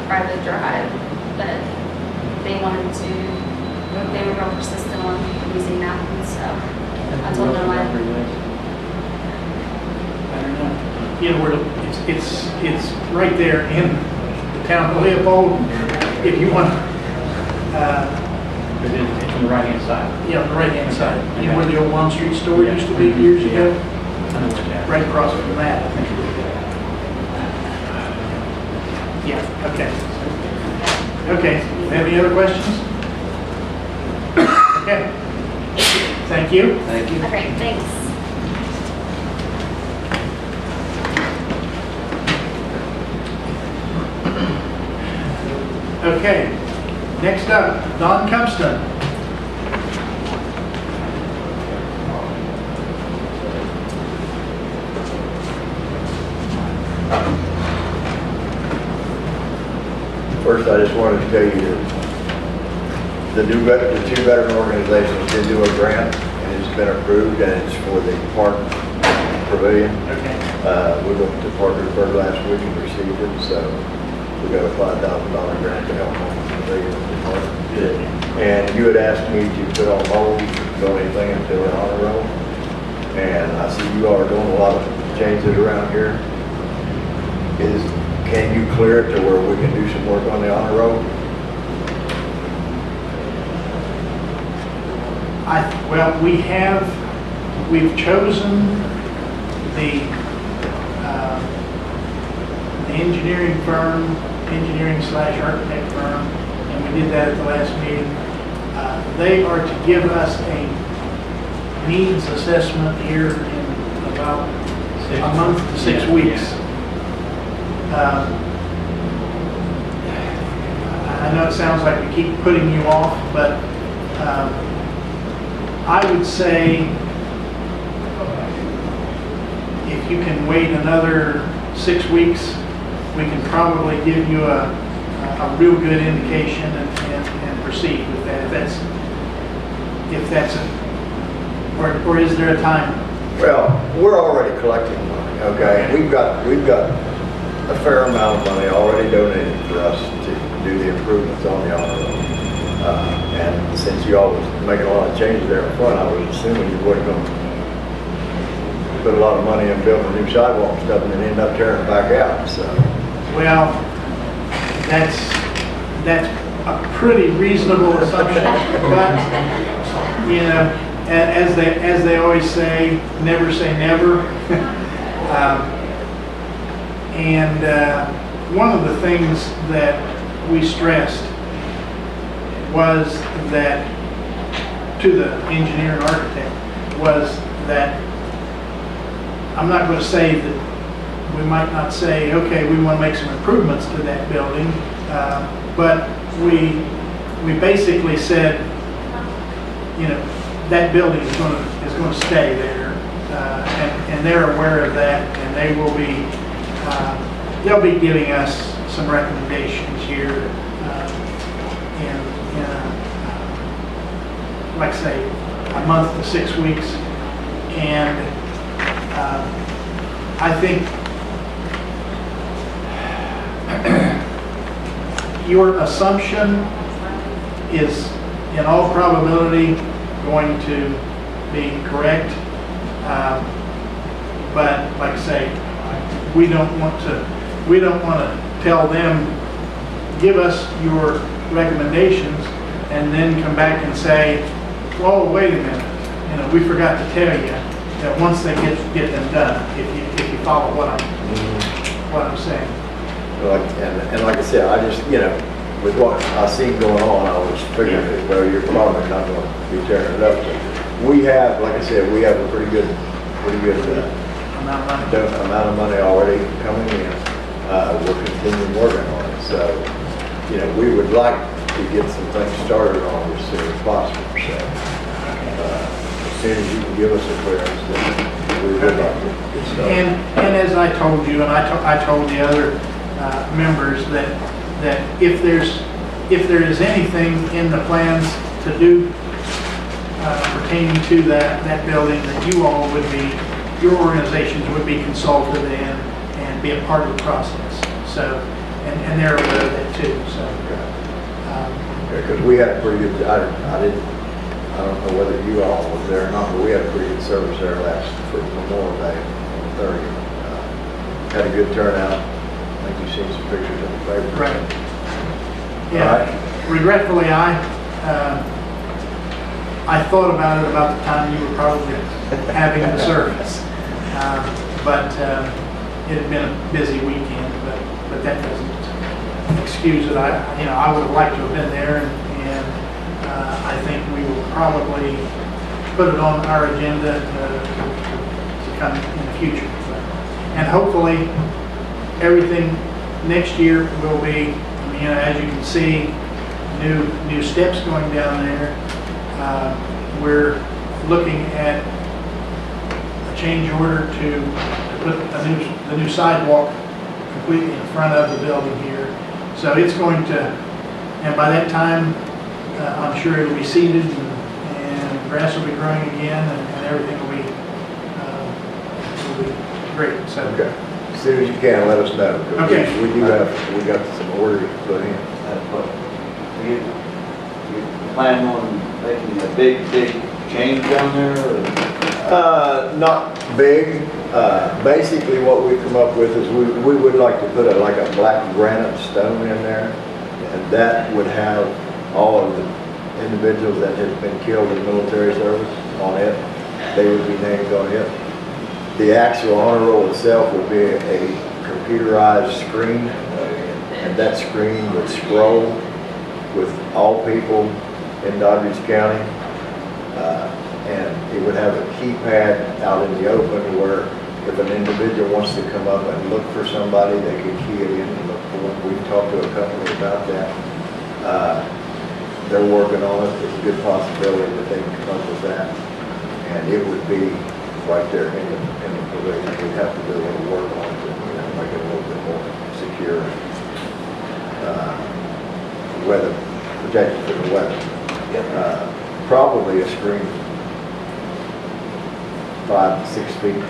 M: private drive, but they wanted to, they were real persistent on using that one, so I told them I,
D: I don't know. You know where it's right there in the town of Leopold. If you want,
G: But it's on the right-hand side.
D: yeah, on the right hand side. You know where the old Wall Street store used to be years ago?
G: I know where it's at.
D: Right across from that, I think. Yeah, okay. Okay, have any other questions? Okay. Thank you.
E: Thank you.
M: okay, thanks.
D: Okay, next up, Don Cumpston.
O: First, I just wanted to tell you that the two veteran organizations did do a grant, and it's been approved, and it's for the park pavilion.
D: Okay.
O: We went to Parkersburg last week and received it, so we got a $5,000 grant to help on the pavilion at the park. And you had asked me to put on hold, go anything until the honor roll. And I see you are doing a lot of changes around here. Can you clear it to where we can do some work on the honor roll?
D: We've chosen the engineering firm, engineering/architect firm, and we did that at the last meeting. They are to give us a needs assessment here in about a month to 6 weeks. I know it sounds like we keep putting you off, but I would say if you can wait another 6 weeks, we can probably give you a real good indication and proceed with that. If that's or is there a time?
O: Well, we're already collecting money, okay? We've got a fair amount of money already donated for us to do the improvements on the honor roll. And since you all was making a lot of changes there in front, I was assuming you weren't going to put a lot of money in building a new sidewalk and stuff and then end up tearing it back out, so.
D: Well, that's a pretty reasonable assumption, but, you know, as they always say, never say never. And one of the things that we stressed was that, to the engineer and architect, was that I'm not going to say that we might not say, okay, we want to make some improvements to that building, but we basically said, you know, that building is going to stay there, and they're aware of that, and they will be they'll be giving us some recommendations here in like I say, a month to 6 weeks, and I think your assumption is in all probability going to be correct, but like I say, we don't want to tell them, give us your recommendations, and then come back and say, whoa, wait a minute, we forgot to tell you that once they get them done, if you follow what I'm saying.
O: And like I said, I just, with what I seen going on, I was figuring that, well, you're probably not going to be tearing it up. But we have, like I said, we have a pretty good amount of money already coming in. We're continuing working on it. So, we would like to get some things started on as soon as possible. So, as soon as you can give us a clearance, then we would like to get started.
D: And as I told you, and I told the other members that if there is anything in the plans to do pertaining to that building, that you all would be, your organizations would be consulted in and be a part of the process. So, and they're aware of that too. So,
O: because we had a pretty good. I don't know whether you all was there or not, but we had a pretty good service there for Memorial Day on the 30th. Had a good turnout. I think you've seen some pictures in the paper.
D: Right. Yeah. Right. Regretfully, I thought about it about the time you were probably having the service, but it had been a busy weekend. But that doesn't excuse it. I would have liked to have been there, and I think we will probably put it on our agenda to come in the future. And hopefully, everything next year will be, as you can see, new steps going down there. We're looking at a change order to put the new sidewalk completely in front of the building here. So it's going to, and by that time, I'm sure it'll be seeded and grass will be growing again, and everything will be great. So.
O: Okay. As soon as you can, let us know.
D: Okay.
O: We got some orders to put in.
E: You plan on making a big change down there? Or?
O: Not big. Basically, what we come up with is we would like to put a black granite stone in there, and that would have all of the individuals that have been killed in military service on it. They would be named on it. The actual honor roll itself would be a computerized screen, and that screen would scroll with all people in Doddridge County, and it would have a keypad out in the open where if an individual wants to come up and look for somebody, they could key it in and look for them. We've talked to a company about that. They're working on it. There's a good possibility that they can come up with that, and it would be right there in the pavilion. We'd have to do a little work on it to make it a little bit more secure. Weather, protected from the weather. Probably a screen 5 to 6 feet.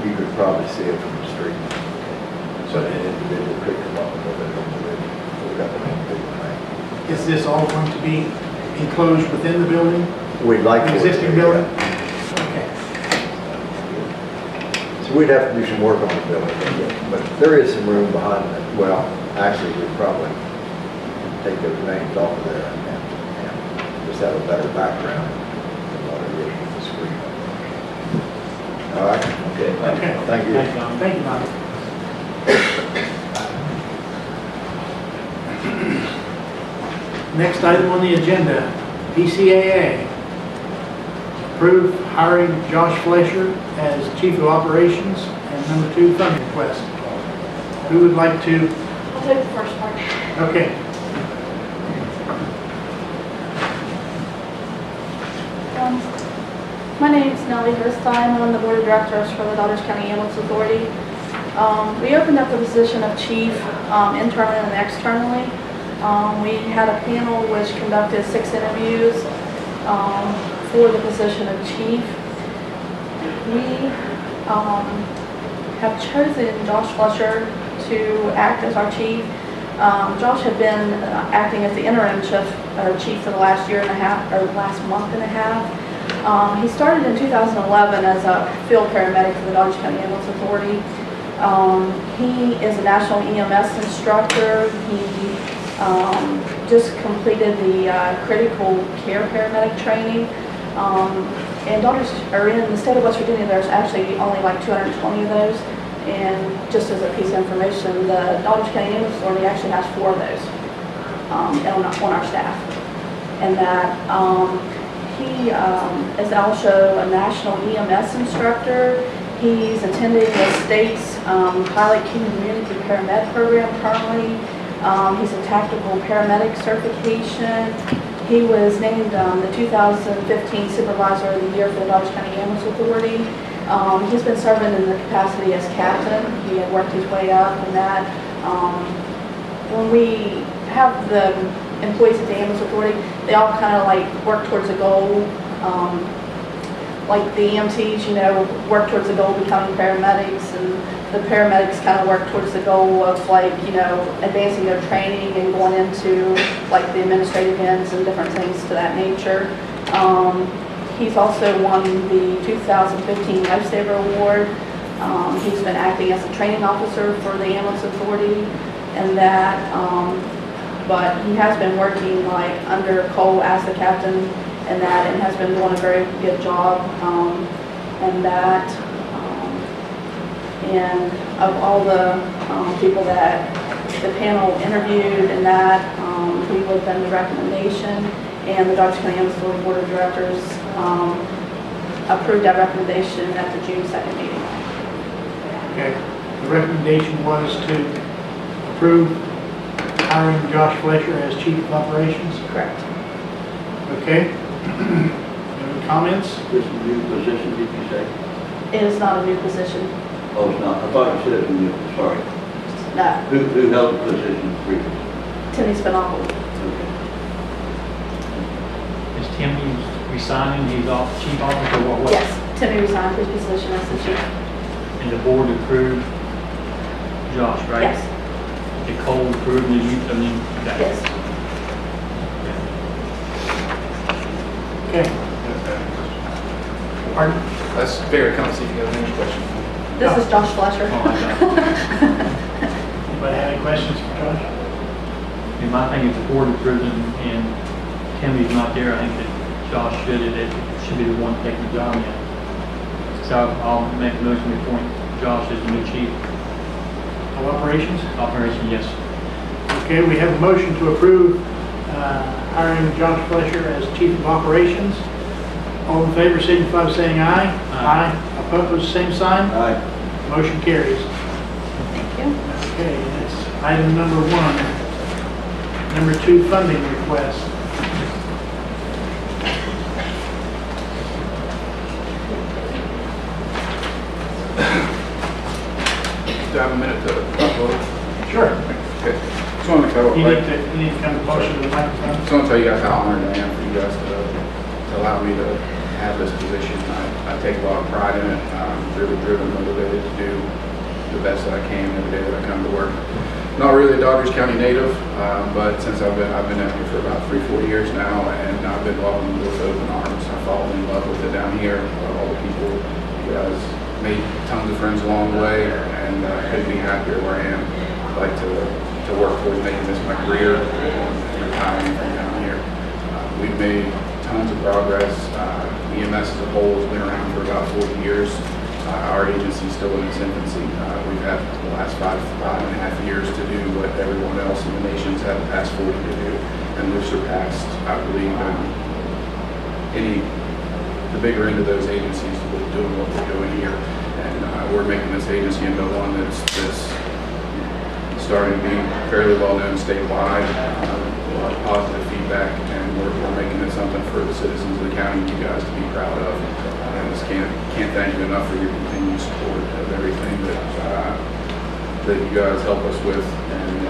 O: You could probably see it from the street. So an individual could come up and look at it. We've got the individual name.
D: Is this all going to be enclosed within the building?
O: We'd like
D: the existing building? Okay.
O: So we'd have to do some work on the building, but there is some room behind it. Well, actually, we'd probably take those names off of there and just have a better background than what it is with the screen. All right? Okay. Thank you.
D: Thank you, Mike. Next item on the agenda, BCAA. Approve hiring Josh Flesher as Chief of Operations, and number 2, funding request. Who would like to?
M: I'll take the first part.
D: Okay.
M: My name is Nellie Hurstein. I'm on the Board of Directors for the Doddridge County Ambulance Authority. We opened up the position of chief internally and externally. We had a panel which conducted 6 interviews for the position of chief. We have chosen Josh Flesher to act as our chief. Josh had been acting as the interim chief for the last year and a half, or last month and a half.
P: He started in 2011 as a field paramedic for the Dodge County Ambulance Authority. He is a national EMS instructor. He just completed the critical care paramedic training. And in the state of West Virginia, there's actually only like 220 of those. And just as a piece of information, the Dodge County Ambulance Authority actually has 4 of those on our staff. And that he is also a national EMS instructor. He's attending the state's pilot community paramedic program currently. He's a tactical paramedic certification. He was named the 2015 Supervisor of the Year for the Dodge County Ambulance Authority. He's been serving in the capacity as captain. He had worked his way up, and that when we have the employees at the Ambulance Authority, they all kind of like work towards a goal. Like the EMTs, you know, work towards the goal of becoming paramedics, and the paramedics kind of work towards the goal of like, you know, advancing their training and going into like the administrative ends and different things to that nature. He's also won the 2015 Lifesaver Award. He's been acting as a training officer for the Ambulance Authority, and that, but he has been working like under Cole as the captain and that, and has been doing a very good job, and that, and of all the people that the panel interviewed, and that he would have been the recommendation, and the Dodge County Ambulance Authority Board of Directors approved that recommendation at the June 2nd meeting.
D: Okay, the recommendation was to approve hiring Josh Fletcher as Chief of Operations?
P: Correct.
D: Okay. Any comments?
E: This is a new position, did you say?
P: It is not a new position.
E: Oh, it's not. I thought you said it was new. Sorry.
P: No.
E: Who held the position previously?
P: Timmy Spinopoulos.
E: Okay.
G: Is Timmy resigning? He's off chief officer or what?
P: Yes, Timmy resigned his position as the chief.
G: And the board approved Josh, right?
P: Yes.
G: The Cole approved the youth, I mean, that.
P: Yes.
D: Okay. Pardon?
N: That's very kind of see if you have any questions.
P: This is Josh Fletcher.
G: Oh, I got it.
D: Anybody have any questions for Josh?
G: And my thing is the board approved and Timmy's not there, I think that Josh should be the one taking the job yet. So I'll make a motion to appoint Josh as the new chief.
D: Of operations?
G: Operation, yes.
D: Okay, we have a motion to approve hiring Josh Fletcher as Chief of Operations. All in favor, signify by saying aye.
G: Aye.
D: Opposed, same sign.
E: Aye.
D: Motion carries.
P: Thank you.
D: Okay, that's item number 1. Number 2, funding request.
N: Do I have a minute to upload?
D: Sure.
N: Okay. Just wanted to cover.
D: You need to come closer to the microphone.
N: Just want to tell you guys how honored I am for you guys to allow me to have this position. I take a lot of pride in it. I'm really driven, motivated to do the best that I can every day that I come to work. Not really a Dodgers County native, but since I've been out here for about 3-4 years now, and I've been welcomed with open arms. I fallen in love with it down here. All the people, you guys made tons of friends along the way, and couldn't be happier where I am. I'd like to work towards making this my career and retiring from down here. We've made tons of progress. EMS as a whole has been around for about 40 years. Our agency is still in its infancy. We've had the last 5.5 years to do what everyone else in the nation's had the past 40 to do, and we've surpassed, I believe, the bigger end of those agencies with doing what we're doing here. And we're making this agency into one that's starting to be fairly well known statewide. A lot of positive feedback, and we're making it something for the citizens of the county, you guys to be proud of. I just can't thank you enough for your continued support of everything that you guys help us with. And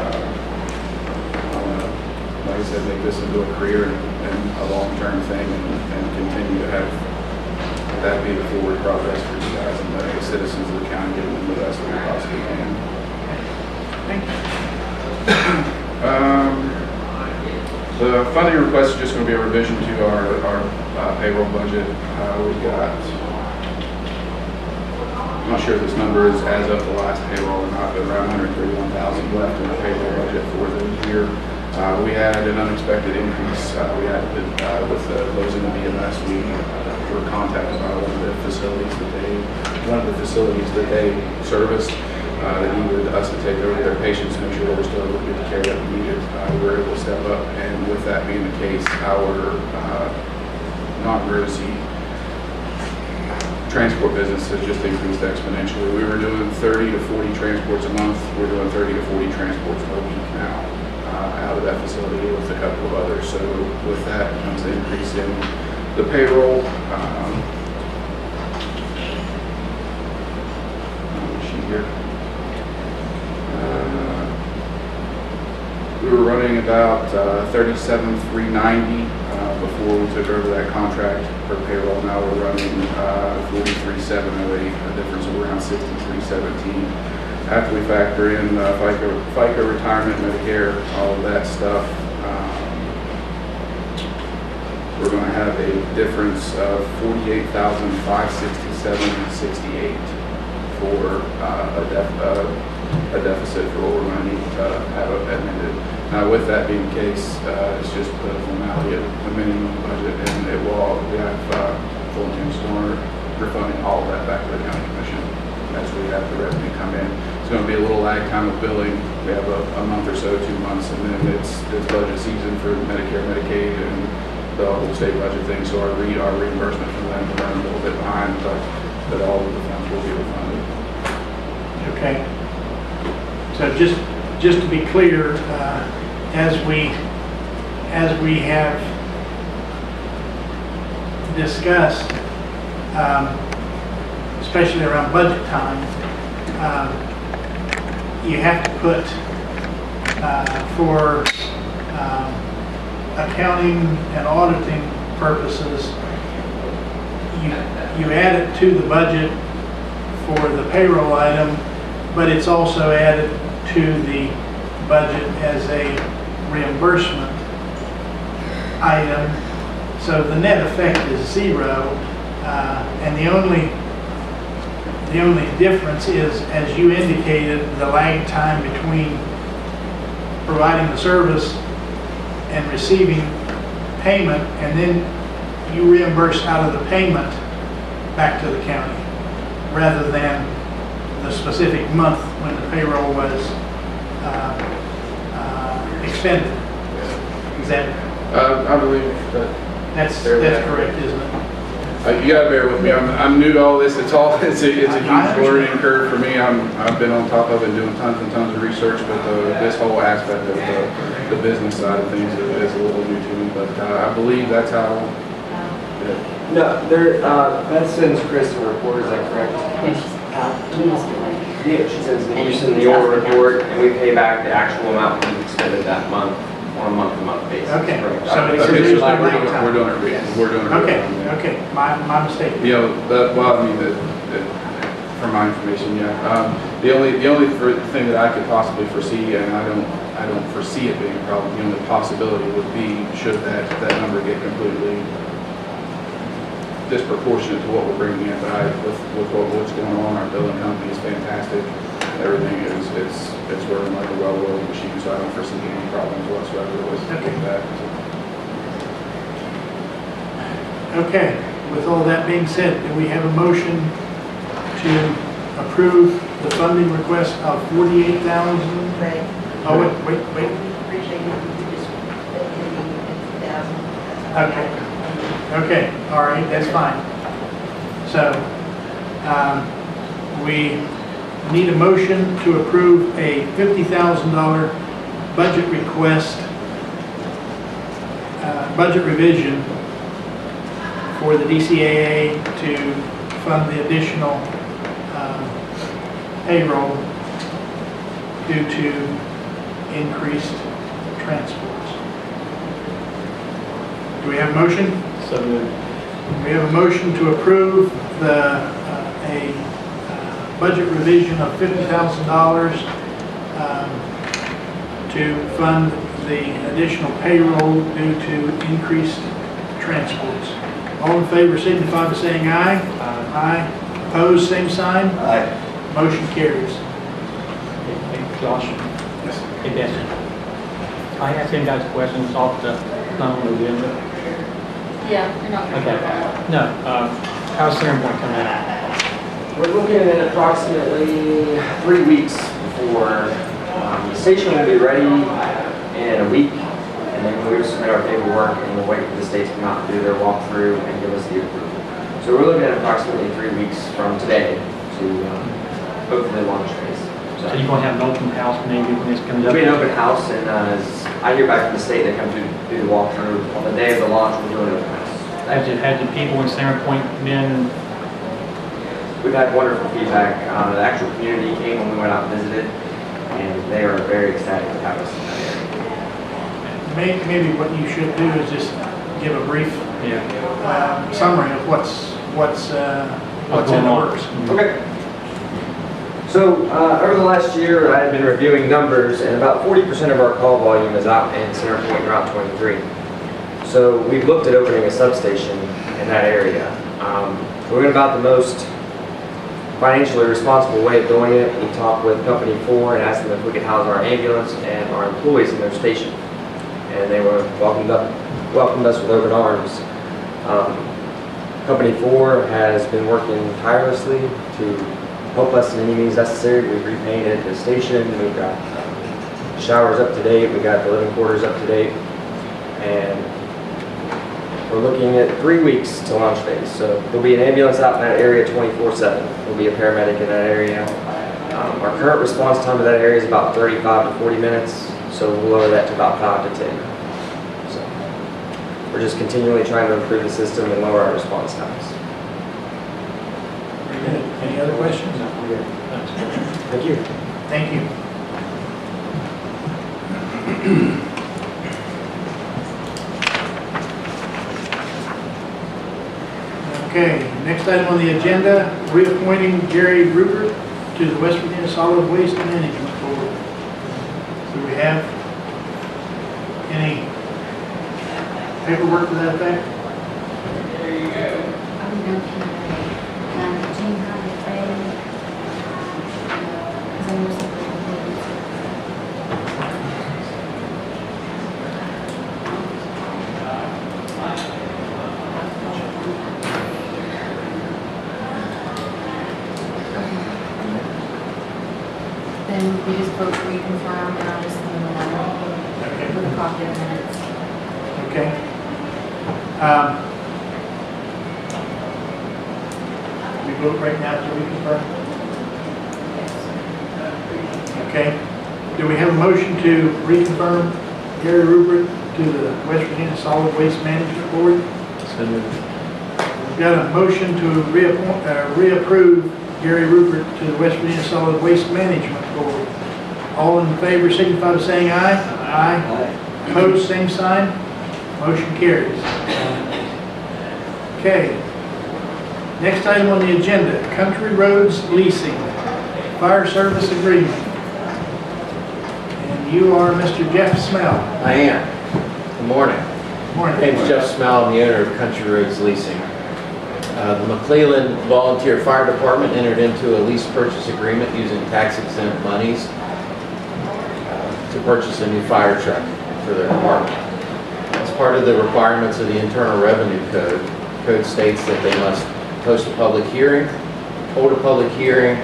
N: like I said, make this into a career and a long-term thing, and continue to have that be the forward progress for you guys and the citizens of the county, giving them the best that we possibly can.
D: Thank you.
N: The funding request is just going to be a revision to our payroll budget. We've got, I'm not sure if this number is as of the last payroll or not, but around 131,000 left in the payroll budget for the year. We had an unexpected increase. We had with those in the BMS, we were contacted by one of the facilities that they serviced that needed us to take over their patients, make sure they were still able to get the care that we needed. We were able to step up, and with that being the case, our non-emergency transport business has just increased exponentially. We were doing 30 to 40 transports a month. We're doing 30 to 40 transports a week now out of that facility with a couple of others. So with that comes the increase in the payroll. Here. We were running about 37,390 before we took over that contract for payroll. Now we're running 43,708, a difference of around 63,17. After we factor in FICA retirement, Medicare, all of that stuff, we're going to have a difference of 48,567.68 for a deficit for what we're going to need to have amended. Now, with that being the case, it's just the formality of the minimum budget, and it will. We have full intention on refunding all of that back to the county commission as we have the revenue come in. It's going to be a little lag time of billing. We have a month or so, 2 months, and then it's budget season for Medicare, Medicaid, and the whole state budget thing. So our reimbursement from them will run a little bit behind, but all of the funds will be refunded.
D: Okay. So just to be clear, as we have discussed, especially around budget time, you have to put for accounting and auditing purposes, you add it to the budget for the payroll item, but it's also added to the budget as a reimbursement item. So the net effect is zero, and the only difference is, as you indicated, the lag time between providing the service and receiving payment, and then you reimburse out of the payment back to the county, rather than the specific month when the payroll was expended. Is that?
N: I believe
D: that's correct, isn't it?
N: You gotta bear with me. I'm new to all this. It's a huge learning curve for me. I've been on top of it, doing tons and tons of research, but this whole aspect of the business side of things is a little new to me. But I believe that's how.
Q: No, Beth sends Chris a report. Is that correct? Yeah, she sends the oral report, and we pay back the actual amount we expended that month on a month-to-month basis.
D: Okay.
Q: Correct.
D: So
N: We're doing it. We're doing it.
D: Okay. My mistake.
N: You know, for my information, yeah. The only thing that I could possibly foresee, and I don't foresee it being a problem. The only possibility would be should that number get completely disproportionate to what we're bringing in. But with what's going on, our billing company is fantastic. Everything it's working like a well-oiled machine, so I don't foresee any problems whatsoever with that.
D: Okay. With all that being said, do we have a motion to approve the funding request of $48,000? Oh, wait. Okay, all right, that's fine. So, we need a motion to approve a $50,000 budget request, budget revision for the DCAA to fund the additional payroll due to increased transports. Do we have a motion?
G: So moved.
D: We have a motion to approve a budget revision of $50,000 to fund the additional payroll due to increased transports. Do I All in favor signify by saying aye. Aye. Opposed, same sign.
O: Aye.
D: Motion carries.
G: Hey, Josh.
D: Yes.
G: Hey, Bessie. I asked him guys questions off the, not on the agenda.
F: Yeah, you're not gonna.
G: Okay. No, how's Center Point coming in?
Q: We're looking at approximately 3 weeks before the station will be ready in a week. And then we'll submit our paperwork and we'll wait for the state to come out and do their walkthrough and give us the approval. So we're looking at approximately 3 weeks from today to hopefully launch phase.
G: So you're going to have an open house maybe when this comes up?
Q: It'll be an open house, and as I hear back from the state, they come to do the walkthrough. On the day of the launch, we'll do an open house.
G: Has the people in Center Point been?
Q: We've had wonderful feedback. The actual community came when we went out and visited, and they are very ecstatic to have us in that area.
D: Maybe what you should do is just give a brief summary of what's in the works.
Q: Okay. So over the last year, I've been reviewing numbers, and about 40% of our call volume is out in Center Point Route 23. So we've looked at opening a substation in that area. We're going about the most financially responsible way of doing it. We talked with Company 4 and asked them if we could house our ambulance and our employees in their station, and they were welcomed us with open arms. Company 4 has been working tirelessly to help us in any means necessary. We've repainted the station, we've got showers up to date, we've got the living quarters up to date, and we're looking at 3 weeks to launch phase. So there'll be an ambulance out in that area 24/7. There'll be a paramedic in that area. Our current response time to that area is about 35 to 40 minutes, so we'll lower that to about 5 to 10. So we're just continually trying to improve the system and lower our response times.
D: Any other questions?
Q: Thank you.
D: Thank you. Okay, next item on the agenda, reappointing Gary Rupert to the West Virginia Solid Waste Management Board. Do we have any paperwork to that effect?
I: Then we just vote to reconfirm, and I'll just send them a letter with a copy of the minutes.
D: Okay. We vote right now to reconfirm? Okay. Do we have a motion to reconfirm Gary Rupert to the West Virginia Solid Waste Management Board? We've got a motion to reapprove Gary Rupert to the West Virginia Solid Waste Management Board. All in favor signify by saying aye. Aye. Opposed, same sign. Motion carries. Okay. Next item on the agenda, Country Roads Leasing, Fire Service Agreement. And you are Mr. Jeff Smell.
R: I am. Good morning.
D: Good morning.
R: My name's Jeff Smell. I'm the owner of Country Roads Leasing. The McClellan Volunteer Fire Department entered into a lease purchase agreement using tax-exempt monies to purchase a new fire truck for their department. As part of the requirements of the Internal Revenue Code, the code states that they must host a public hearing, hold a public hearing,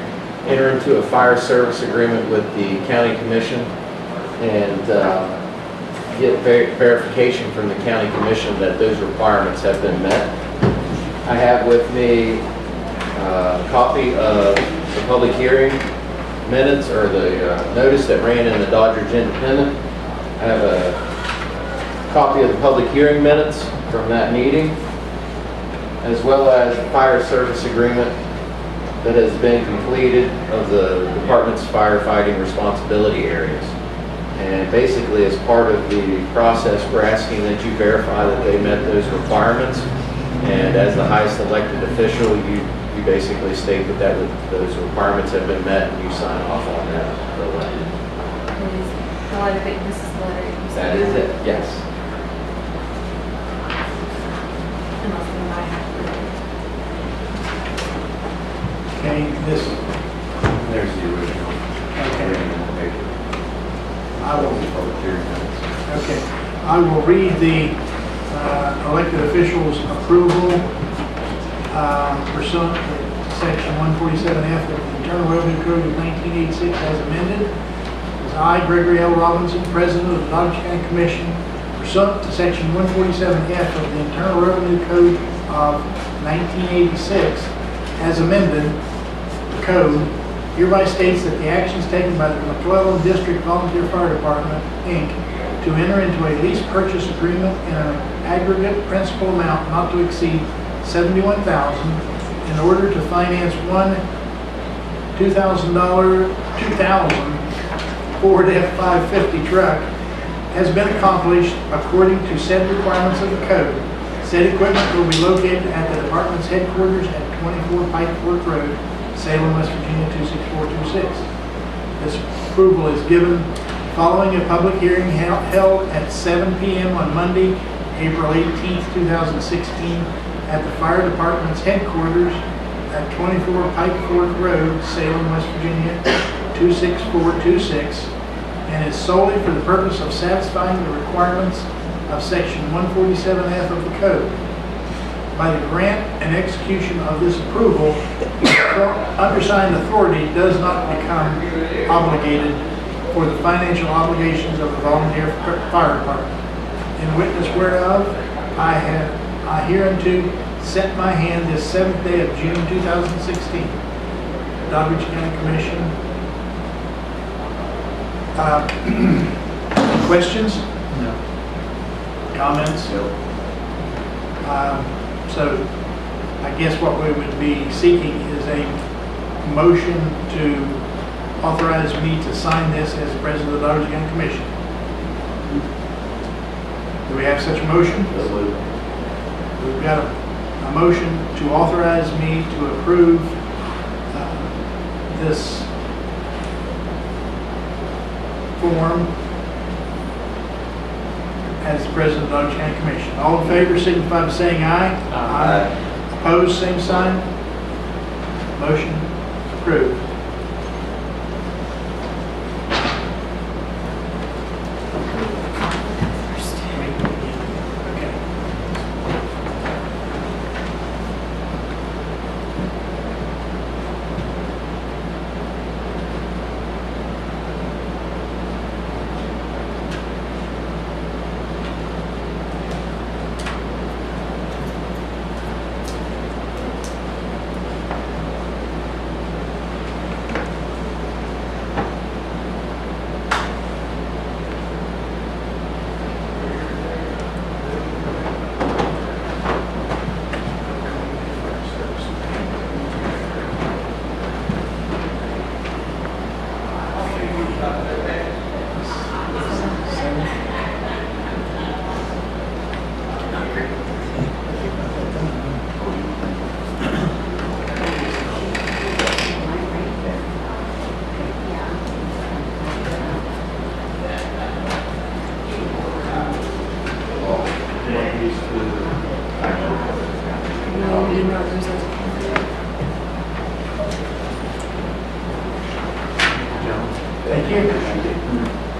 R: enter into a fire service agreement with the county commission, and get verification from the county commission that those requirements have been met. I have with me a copy of the public hearing minutes, or the notice that ran in the Dodgers Independent. I have a copy of the public hearing minutes from that meeting, as well as the fire service agreement that has been completed of the department's firefighting responsibility areas. And basically, as part of the process, we're asking that you verify that they met those requirements. And as the highest elected official, you basically state that those requirements have been met, and you sign off on that.
I: The letter, this is the letter you
R: That is it, yes.
I: And I'll send my
D: Okay, this,
R: There's the original.
D: okay,
R: Original paper.
D: I will,
R: Public hearing minutes.
D: okay. I will read the elected officials' approval pursuant to section 147F of the Internal Revenue Code of 1986 as amended. As I, Gregory L. Robinson, President of the Dodge County Commission, pursuant to section 147F of the Internal Revenue Code of 1986 as amended, the code hereby states that the actions taken by the McClellan District Volunteer Fire Department, Inc., to enter into a lease purchase agreement in an aggregate principal amount not to exceed $71,000 in order to finance one $2,000 Ford F-550 truck has been accomplished according to said requirements of the code. Said equipment will be located at the department's headquarters at 24 Pike Fork Road, Salem, West Virginia 26426. This approval is given following a public hearing held at 7 p.m. on Monday, April 18th, 2016 at the fire department's headquarters at 24 Pike Fork Road, Salem, West Virginia 26426, and is solely for the purpose of satisfying the requirements of section 147F of the code. By the grant and execution of this approval, the undersigned authority does not become obligated for the financial obligations of the volunteer fire department. In witness whereof, I hereunto set my hand this 7th day of June 2016. Dodge County Commission. Questions?
G: No.
D: Comments? So I guess what we would be seeking is a motion to authorize me to sign this as president of the Dodge County Commission. Do we have such a motion? We've got a motion to authorize me to approve this form as president of the Dodge County Commission. All in favor signify by saying aye. Aye. Opposed, same sign. Motion approved. Thank you.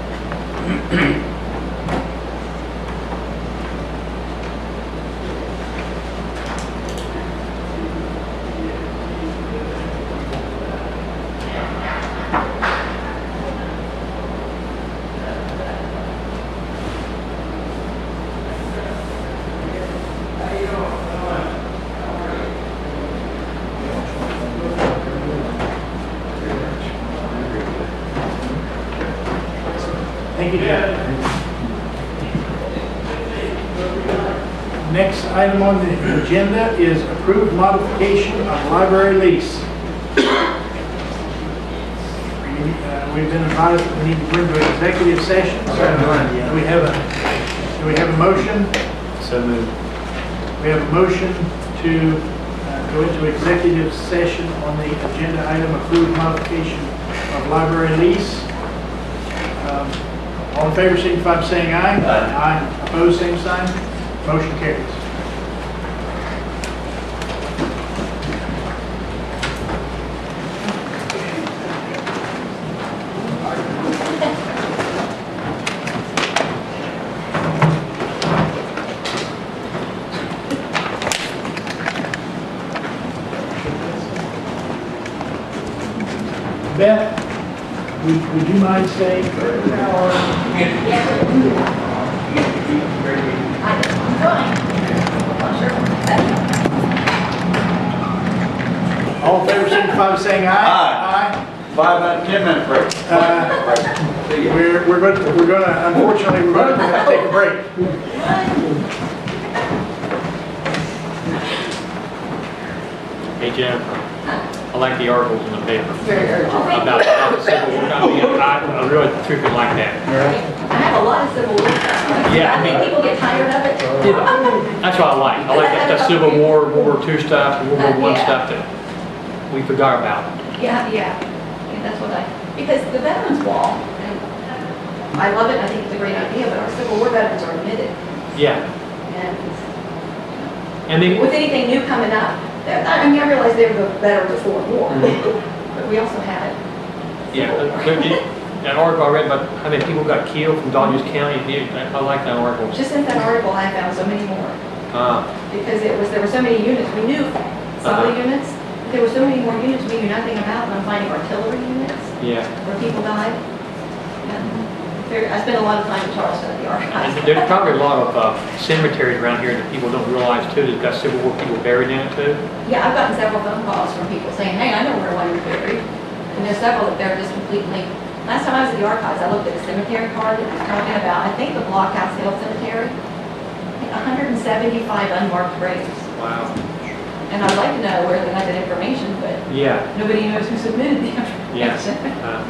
D: Thank you, Jeff. Next item on the agenda is approved modification of library lease. We've been advised that we need to go into executive session. So do we have a motion?
G: So moved.
D: We have a motion to go into executive session on the agenda item approved modification of library lease. All in favor, signify by saying aye. Aye. Opposed, same sign. Motion carries. Beth, would you mind staying? All in favor, signify by saying aye.
E: Aye. 5 minute, 10 minute break. See ya.
D: We're going to, unfortunately, we're going to have to take a break.
G: Hey Jennifer, I like the articles in the paper
I: Very urgent.
G: about the Civil War. I mean, I really truly like that.
I: I have a lot of Civil War stuff.
G: Yeah, I
I: I think
G: mean-
I: people get tired of it.
G: That's what I like. I like that Civil War, World War II stuff, World War I
I: Yeah.
G: stuff that we forgot about.
I: Yeah, yeah. That's what because the Veterans Wall, and I love it, I think it's a great idea, but our Civil War veterans are admitted.
G: Yeah,
I: And with anything new coming up, I mean, I realize they were the veterans of World War, but we also had
G: yeah. That article I read about how many people got killed from Dodgers County, I like that article.
I: just since that article, I found so many more.
G: Uh,
I: Because there were so many units, we knew some of the units, but there were so many more units we knew nothing about, and I'm finding artillery units
G: yeah.
I: where people died. I spent a lot of time in Charleston at the archives.
G: And there's probably a lot of cemeteries around here that people don't realize too, that's got Civil War people buried in it too.
I: Yeah, I've gotten several phone calls from people saying, hey, I know where one is buried. And there's several that they're just completely, last time I was at the archives, I looked at the cemetery card that was talking about, I think the Blockhouse Hill Cemetery, 175 unmarked graves.
G: Wow.
I: And I'd like to know where they got that information, but
G: Yeah.
I: nobody knows who submitted the
G: Yes.
I: information.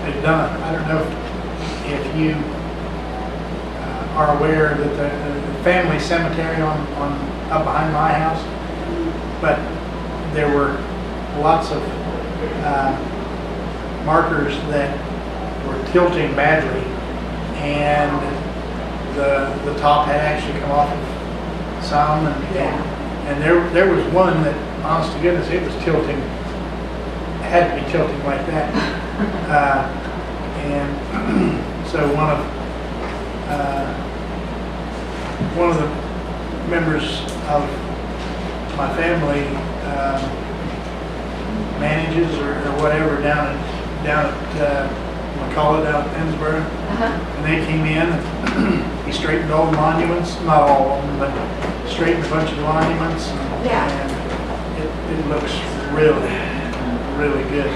D: Hey, Donna, I don't know if you are aware that the family cemetery up behind my house, but there were lots of markers that were tilting badly, and the top had actually come off of some, and there was one that, honest to goodness, it was tilting, had to be tilting like that. And so one of the members of my family manages or whatever down at McCullough down at Pennsboro, and they came in and he straightened all the monuments, not all of them, but straightened a bunch of the monuments, and it looks really, really good.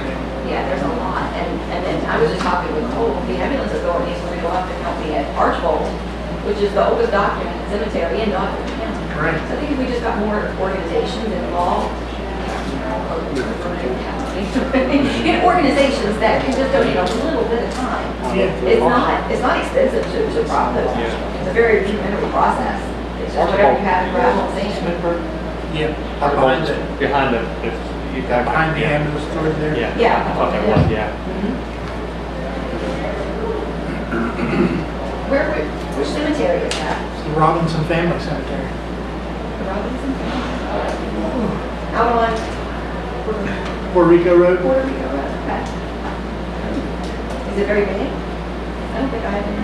I: Yeah, there's a lot, and then I was just talking with the ambulance authorities when we go up and help me at Archbold, which is the oldest documented cemetery in Dodge County.
D: Right.
I: So I think if we just got more organizations involved, in organizations that can just donate a little bit of time. It's not expensive to prop those. It's a very rudimentary process. It's just whatever you have in gravel and sand.
D: Yeah,
G: Behind the
D: behind the ambulance authority there.
G: Yeah.
I: Yeah.
G: I thought that was, yeah.
I: Which cemetery is that?
D: It's the Robinson Family Cemetery.
I: The Robinson? Out on
D: Puerto Rico Road.
I: Puerto Rico Road, okay. Is it very big? I don't think I have any.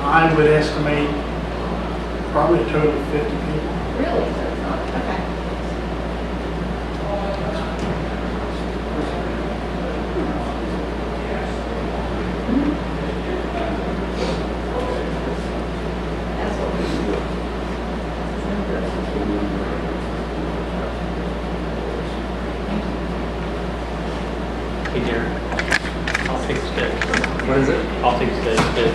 D: I would estimate probably a total of 50 people.
I: Really? So it's not, okay. That's what we do.
G: Hey Derek, I'll take the steak.
R: What is it?
G: I'll take the steak.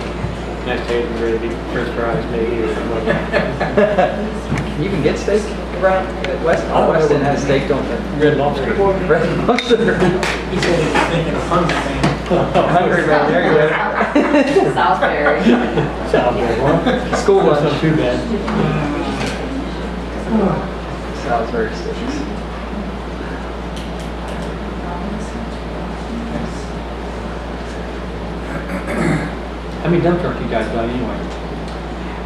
G: Next day we're ready to be French fries maybe or something like that.
R: You can get steak around West.
G: Oh,
R: Weston has steak, don't they?
G: Red Lobster.
R: Red Lobster.
K: He said he's thinking of hungry man.
R: Hungry man, there you go.
I: Salisbury.
G: Salisbury.
R: School
G: That's
R: lunch.
G: not too bad.
R: Salisbury steaks.
G: many dump trucks you guys got anyway?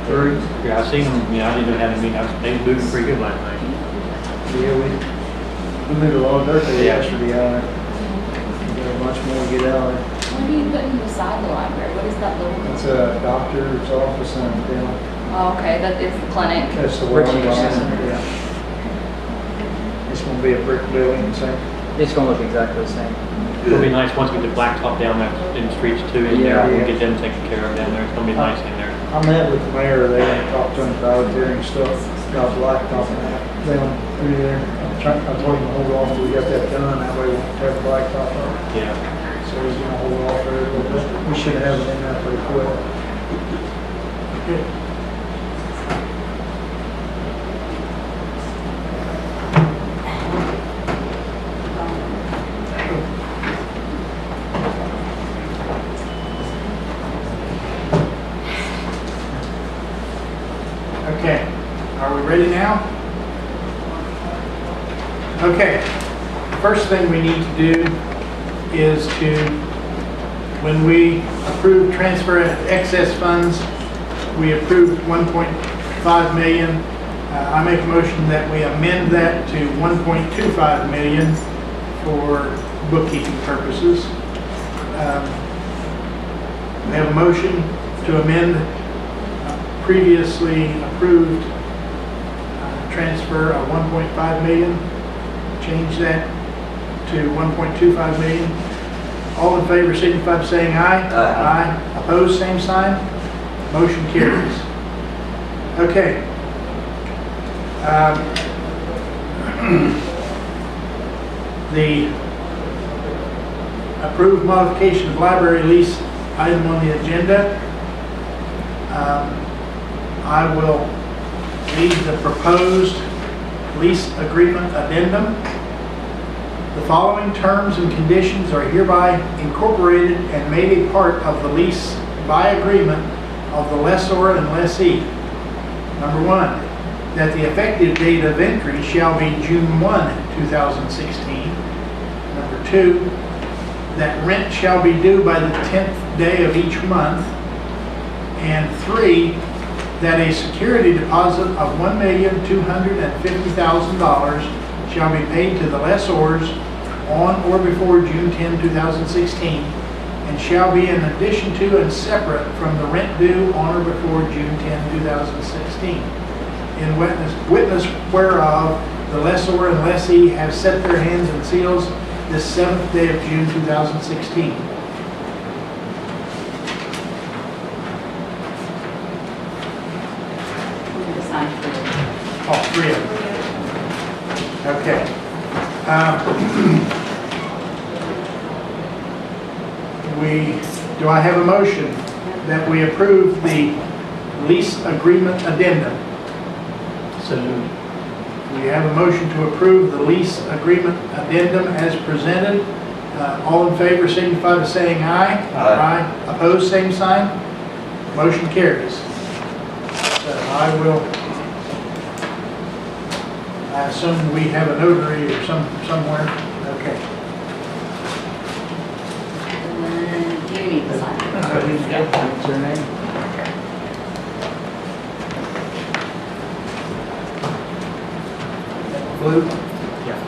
K: 3.
G: Yeah, I seen them, I didn't know how many, they was moving pretty good last night.
K: Yeah, we moved a lot of dirt there yesterday out there. We got a bunch more to get out there.
I: What are you putting beside the library? What is that little?
K: It's a doctor's office and dental.
I: Oh, okay, that is the clinic.
K: That's the wellness center, yeah. It's gonna be a brick building, same.
S: It's gonna look exactly the same.
G: It'll be nice once we get the blacktop down that, in the streets too, in there,
K: Yeah,
G: we'll
K: yeah.
G: get them taken care of down there, it's gonna be nice in there.
K: I met with the mayor there and talked to him about it and stuff, got the blacktop and that, down through there. I told him to hold off till we got that done, that way we won't tear the blacktop up.
G: Yeah.
K: So he's gonna hold off there a little bit. We should have it in there pretty quick.
D: Okay, are we ready now? Okay, first thing we need to do is to, when we approve transfer of excess funds, we approved 1.5 million. I make a motion that we amend that to 1.25 million for bookkeeping purposes. We have a motion to amend previously approved transfer of 1.5 million, change that to 1.25 million. All in favor signify by saying aye. Aye. Opposed, same sign. Motion carries. Okay. The approved modification of library lease item on the agenda. I will read the proposed lease agreement addendum. The following terms and conditions are hereby incorporated and made a part of the lease by agreement of the lessor and lessee. Number 1, that the effective date of entry shall be June 1, 2016. Number 2, that rent shall be due by the 10th day of each month. And 3, that a security deposit of $1,250,000 shall be paid to the lessors on or before June 10, 2016, and shall be in addition to and separate from the rent due on or before June 10, 2016. In witness whereof, the lessor and lessee have set their hands and seals this 7th day of June, 2016. All 3 of them. Okay. Do I have a motion that we approve the lease agreement addendum?
G: So moved.
D: We have a motion to approve the lease agreement addendum as presented. All in favor signify by saying aye. Aye. Opposed, same sign. Motion carries. So I assume we have a notary or somewhere. Okay.
L: Do you need to sign it?
K: What's her name?
D: Blue?
G: Yeah.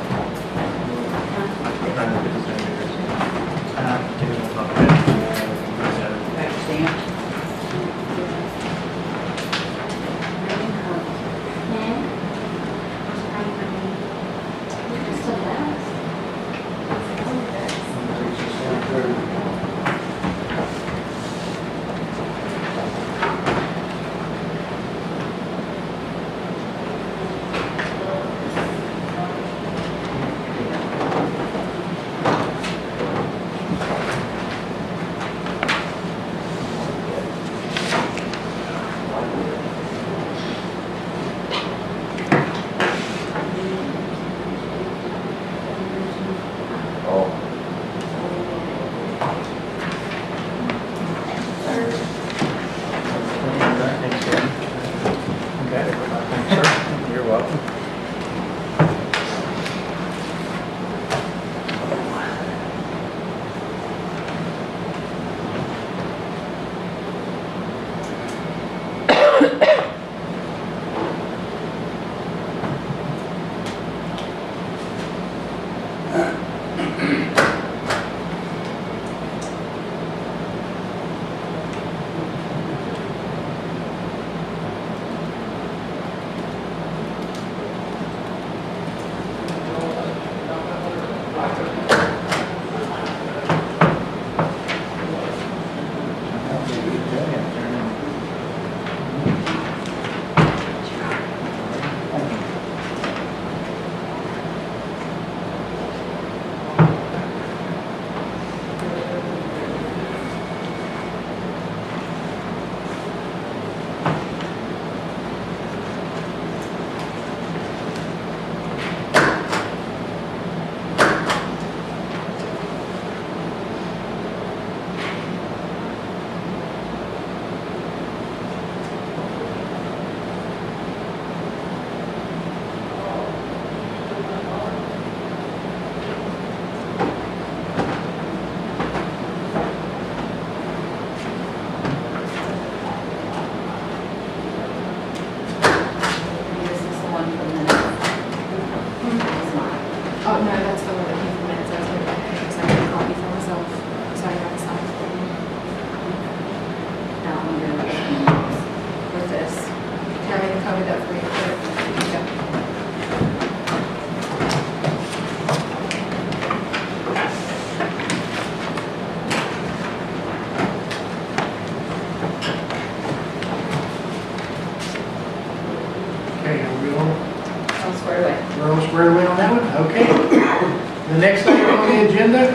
D: agenda,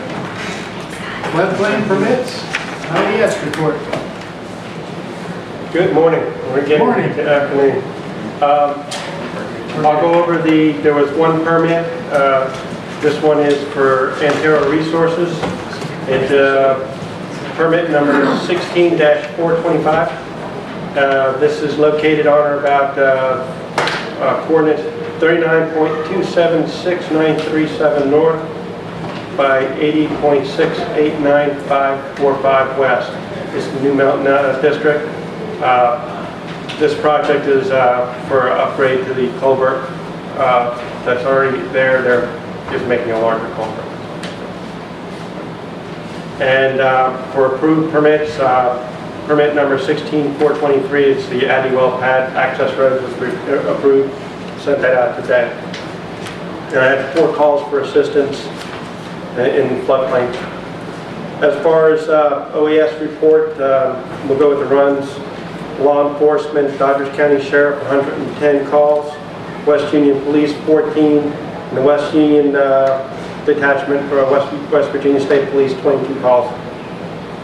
D: floodplain permits, OES report.
T: Good morning. We're getting
D: Morning.
T: to afternoon. I'll go over there was one permit. This one is for Antero Resources. It's permit number 16-425. This is located on or about coordinates 39.2766937 north by 80.689545 west. This is the New Mountain District. This project is for upgrade to the culvert that's already there. They're just making a larger culvert. And for approved permits, permit number 16423, it's the Addywell Pad Access Road was approved. Sent that out today. And I had 4 calls for assistance in floodplain. As far as OES report, we'll go with the runs. Law enforcement, Dodgers County Sheriff, 110 calls. West Union Police, 14. And the West Union Detachment for West Virginia State Police, 22 calls.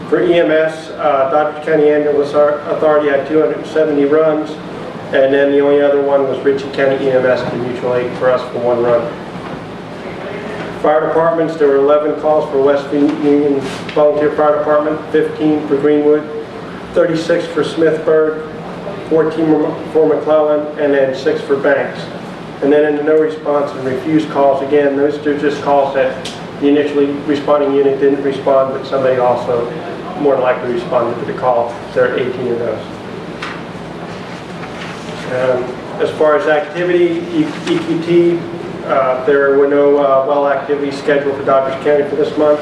T: For EMS, Dodgers County Ambulance Authority had 270 runs. And then the only other one was Ritchie County EMS to mutual aid for us for 1 run. Fire departments, there were 11 calls for West Union Volunteer Fire Department, 15 for Greenwood, 36 for Smithburg, 14 for McClellan, and then 6 for Banks. And then in the no response and refused calls, again, those are just calls that the initially responding unit didn't respond, but somebody also more than likely responded to the call. There are 18 of those. As far as activity, EQT, there were no well activities scheduled for Dodgers County for this month.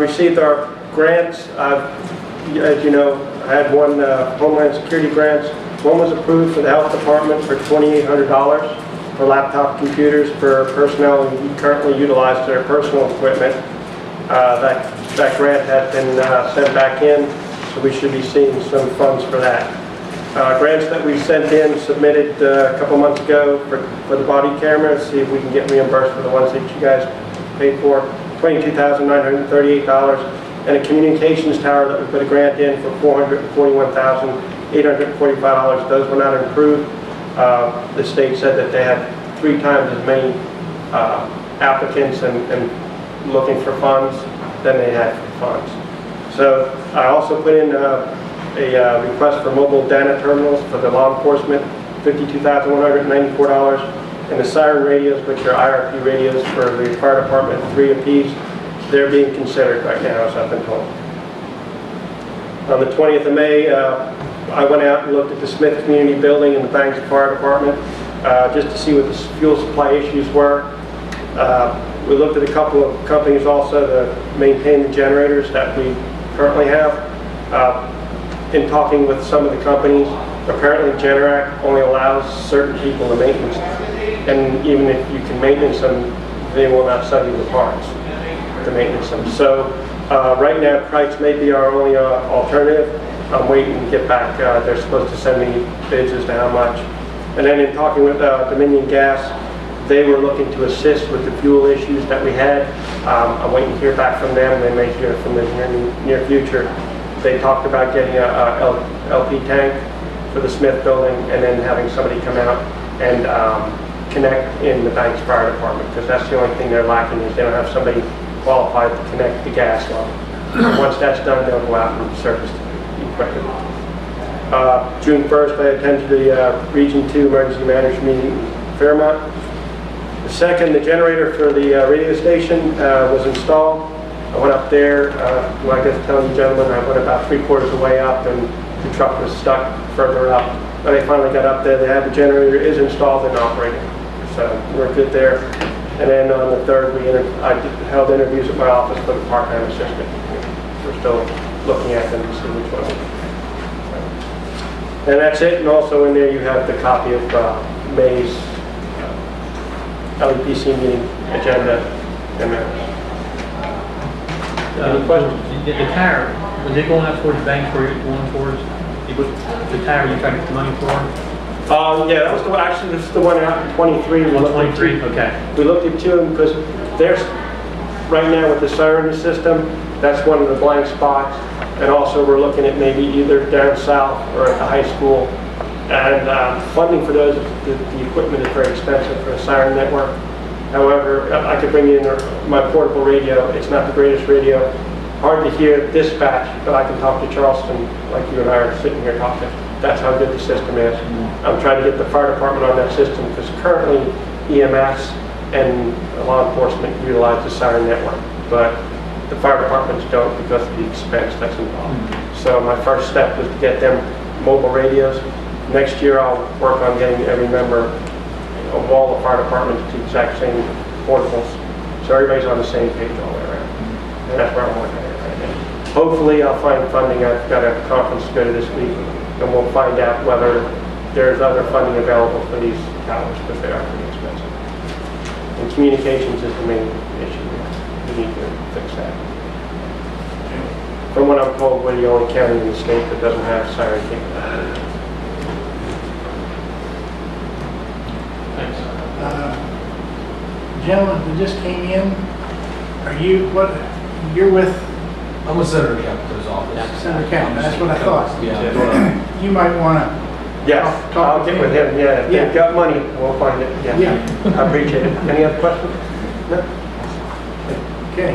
T: Received our grants. As you know, I had 1 Homeland Security grants. One was approved for the Health Department for $2,800 for laptop computers for personnel who currently utilize their personal equipment. That grant has been sent back in, so we should be seeing some funds for that. Grants that we sent in, submitted a couple months ago for the body cameras, see if we can get reimbursed for the ones that you guys paid for, $22,938, and a communications tower that we put a grant in for $441,845. Those were not approved. The state said that they had 3 times as many applicants and looking for funds than they had for funds. So I also put in a request for mobile data terminals for the law enforcement, $52,194, and the siren radios, which are IRP radios for the fire department, 3 apiece. They're being considered right now, as I've been told. On the 20th of May, I went out and looked at the Smith Community Building and the Banks Fire Department just to see what the fuel supply issues were. We looked at a couple of companies also to maintain the generators that we currently have. In talking with some of the companies, apparently Generac only allows certain people to maintenance, and even if you can maintenance them, they will not sell you the parts to maintenance them. So right now, Kreitz may be our only alternative. I'm waiting to get back. They're supposed to send me bids as to how much. And then in talking with Dominion Gas, they were looking to assist with the fuel issues that we had. I'm waiting to hear back from them. They may hear from them in the near future. They talked about getting a LP tank for the Smith building and then having somebody come out and connect in the Banks Fire Department, because that's the only thing they're lacking is they don't have somebody qualified to connect the gas line. Once that's done, they'll go out and service the equipment. June 1st, I attended the Region 2 Emergency Managers meeting in Fairmont. The second, the generator for the radio station was installed. I went up there, like I was telling you gentlemen, I went about 3/4 of the way up and the truck was stuck further up. When I finally got up there, they had the generator is installed and operating. So we're good there. And then on the 3rd, I held interviews at my office for the part-time assistant. We're still looking at them to see which one. And that's it. And also in there you have the copy of May's LEPC meeting agenda and minutes. Any questions?
G: The tire, was it going up towards the bank where you're going towards? The tire you trying to get the money for?
T: Yeah, that was actually this is the one out in 23.
G: 23, okay.
T: We looked at 2 because right now with the siren system, that's one of the blank spots. And also we're looking at maybe either down south or at the high school. And funding for those, the equipment is very expensive for the siren network. However, I could bring in my portable radio. It's not the greatest radio. Hard to hear dispatch, but I can talk to Charleston like you and I are sitting here talking. That's how good the system is. I'm trying to get the fire department on that system because currently EMS and law enforcement utilize the siren network, but the fire departments don't because of the expense that's involved. So my first step was to get them mobile radios. Next year I'll work on getting every member of all the fire departments the exact same portables, so everybody's on the same page all the way around. And that's where I'm working at right now. Hopefully I'll find funding. I've got a conference to go to this week, and we'll find out whether there's other funding available for these towers, because they are pretty expensive. And communications is the main issue. We need to fix that. From what I'm told, we're the only county in the state that doesn't have siren capability.
G: Thanks.
D: Gentlemen who just came in, are you, you're with
U: I'm with Senator Capito's office.
D: Senator Capito, that's what I thought.
U: Yeah.
D: You might want to.
T: Yes, I'll get with him, yeah. If they've got money, we'll find it, yeah. I appreciate it. Any other questions? No?
D: Okay.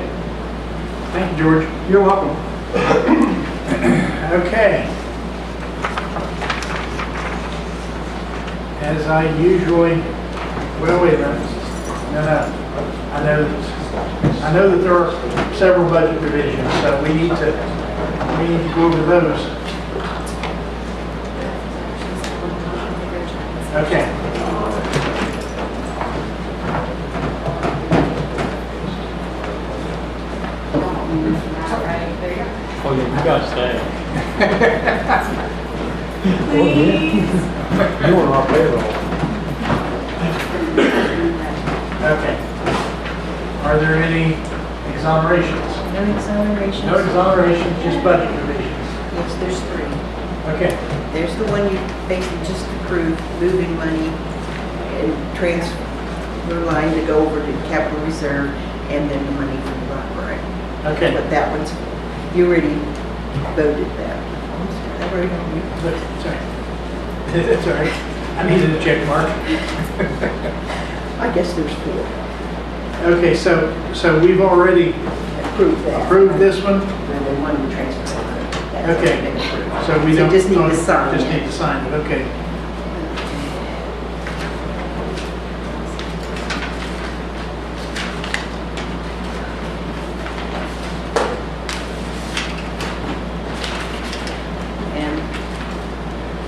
D: Thank you, George.
T: You're welcome.
D: Okay. As I usually, well, wait a minute. No. I know that there are several budget revisions, so we need to go over those. Okay.
G: Oh, yeah, you gotta stay.
K: You were on payroll.
D: Okay. Are there any exonerations?
C: No exonerations.
D: No exonerations, just budget revisions.
C: Yes, there's three.
D: Okay.
C: There's the one you basically just approved, moving money and transfer line to go over to capital reserve, and then the money from the library.
D: Okay.
C: But that one's, you already voted that. I've already
D: Sorry. That's all right. I needed a check mark.
C: I guess there's four.
D: Okay, so we've already approved this one?
C: And then one to transfer line. That's
D: Okay.
C: already been approved.
D: So we
C: So
D: don't.
C: just need to sign
D: Just
C: it.
D: need to sign it, okay.
C: And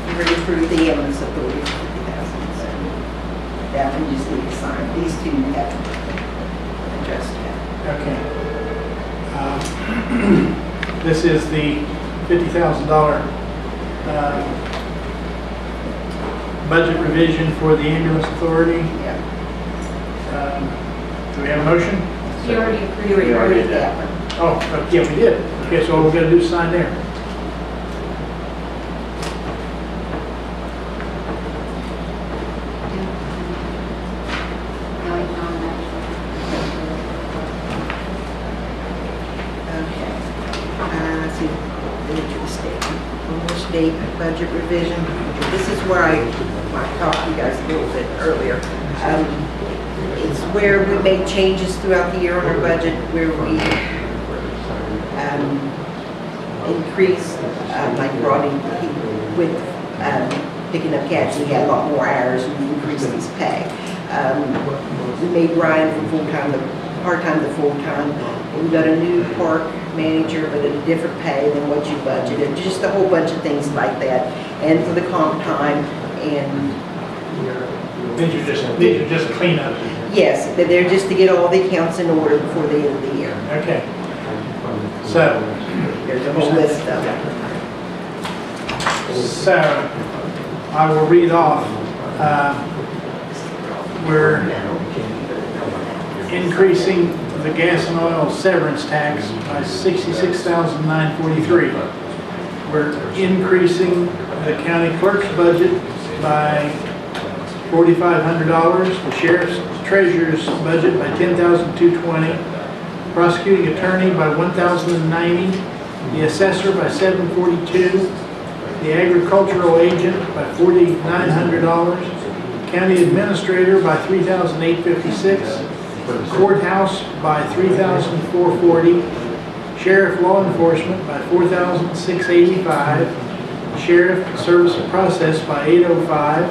C: you already approved the ambulance authority for 50,000, so that one you just need to sign. These two you haven't addressed yet.
D: Okay. This is the $50,000 budget revision for the ambulance authority.
C: Yeah.
D: Do we have a motion?
M: You already approved.
C: You already approved that one.
D: Oh, yeah, we did. Okay, so all we're gonna do is sign there.
C: Okay. Let's see, the statement. Almost state budget revision. This is where I talked to you guys a little bit earlier. It's where we made changes throughout the year on our budget, where we increased, like brought in people with picking up cats, he had a lot more hours, and we increased his pay. We made Ryan from full-time to part-time to full-time. We got a new park manager, but at a different pay than what you budgeted, just a whole bunch of things like that. And for the comp time, and
D: These are just cleanup.
C: yes, but they're just to get all the accounts in order before the end of the year.
D: Okay. So,
C: There's a whole list of them.
D: So, I will read off. We're increasing the gas and oil severance tax by $66,943. We're increasing the county clerk's budget by $4,500, the sheriff's treasurer's budget by $10,220, prosecuting attorney by $1,090, the assessor by $742, the agricultural agent by $4,900, county administrator by $3,856, courthouse by $3,440, sheriff law enforcement by $4,685, sheriff service and process by $805,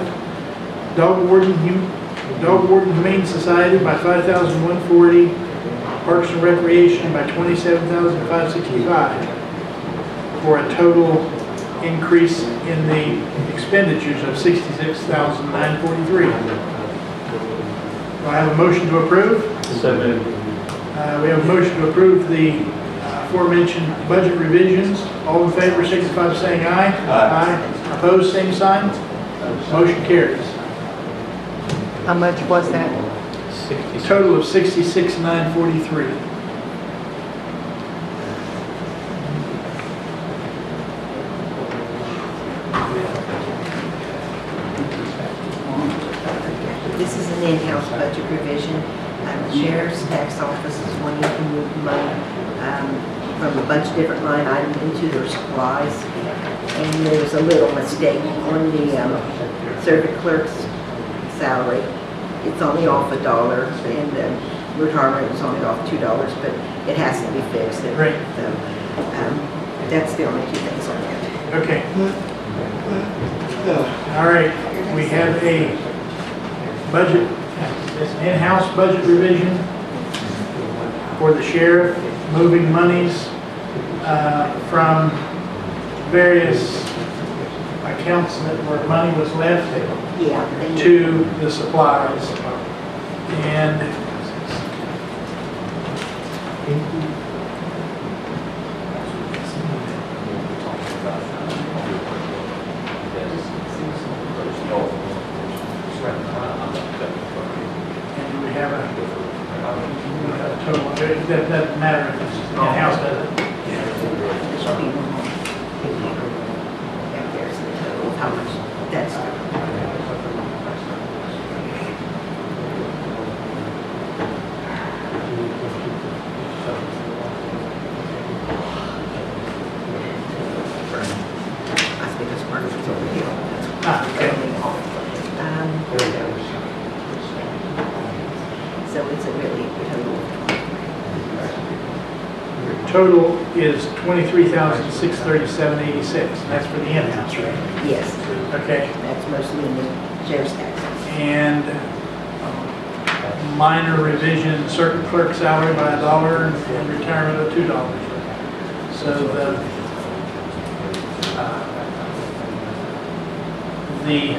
D: dog warden humane society by $5,140, parks and recreation by $27,565, for a total increase in the expenditures of $66,943. Do I have a motion to approve?
G: So moved.
D: We have a motion to approve the aforementioned budget revisions. All in favor, signify by saying aye. Aye. Opposed, same sign. Motion carries.
C: How much was that?
D: A total of $66,943.
C: This is an in-house budget revision. The sheriff's tax office is wanting to move money from a bunch of different line items into their supplies. And there's a little mistake on the circuit clerk's salary. It's only off $1, and retirement is only off $2, but it has to be fixed.
D: Right.
C: So that's the only two things on that.
D: Okay. All right, we have a budget, it's an in-house budget revision for the sheriff, moving monies from various accounts where money was left to the supplies. And do we have a total? That doesn't matter if it's in-house, does it?
C: There's the total of how much that's. So it's a really total of
D: Total is $23,637.86. That's for the in-house, right?
C: Yes.
D: Okay.
C: That's mostly in the sheriff's taxes.
D: And minor revision, circuit clerk salary by $1 and retirement of $2. So the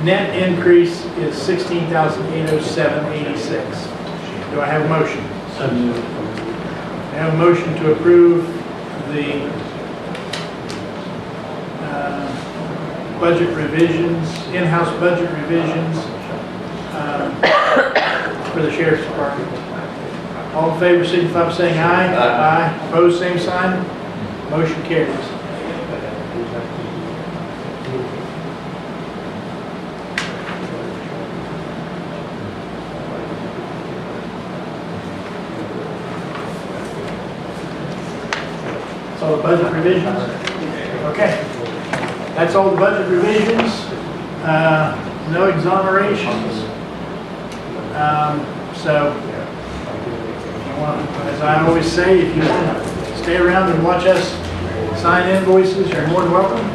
D: net increase is $16,807.86. Do I have a motion?
G: So moved.
D: I have a motion to approve the budget revisions, in-house budget revisions for the sheriff's department. All in favor, signify by saying aye. Aye. Opposed, same sign. Motion carries. All the budget revisions? Okay. That's all the budget revisions. No exonerations. So, if you want, as I always say, if you want to stay around and watch us sign invoices, you're more than welcome.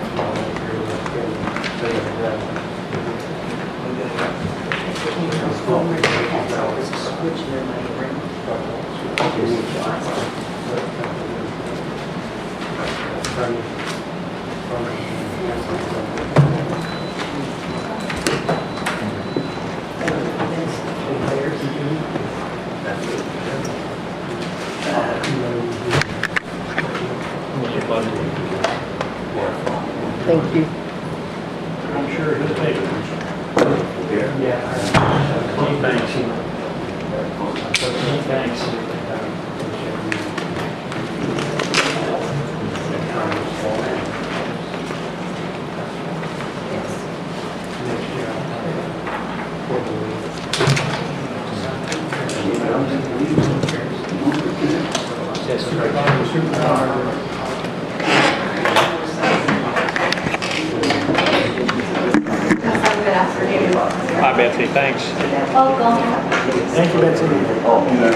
C: Thank you.
D: I'm sure he'll take it.
G: Thanks. Thanks. Betsy, thanks.
I: Welcome.
K: Thank you, Betsy.
C: Oh, man.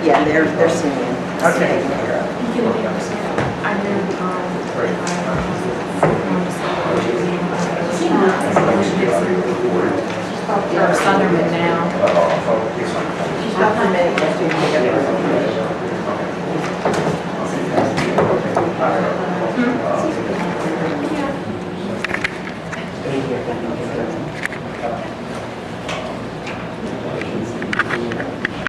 C: Yeah, they're singing.
K: Okay.
I: You're a Southern now.
C: She's about to make it to make up.
K: Thank you.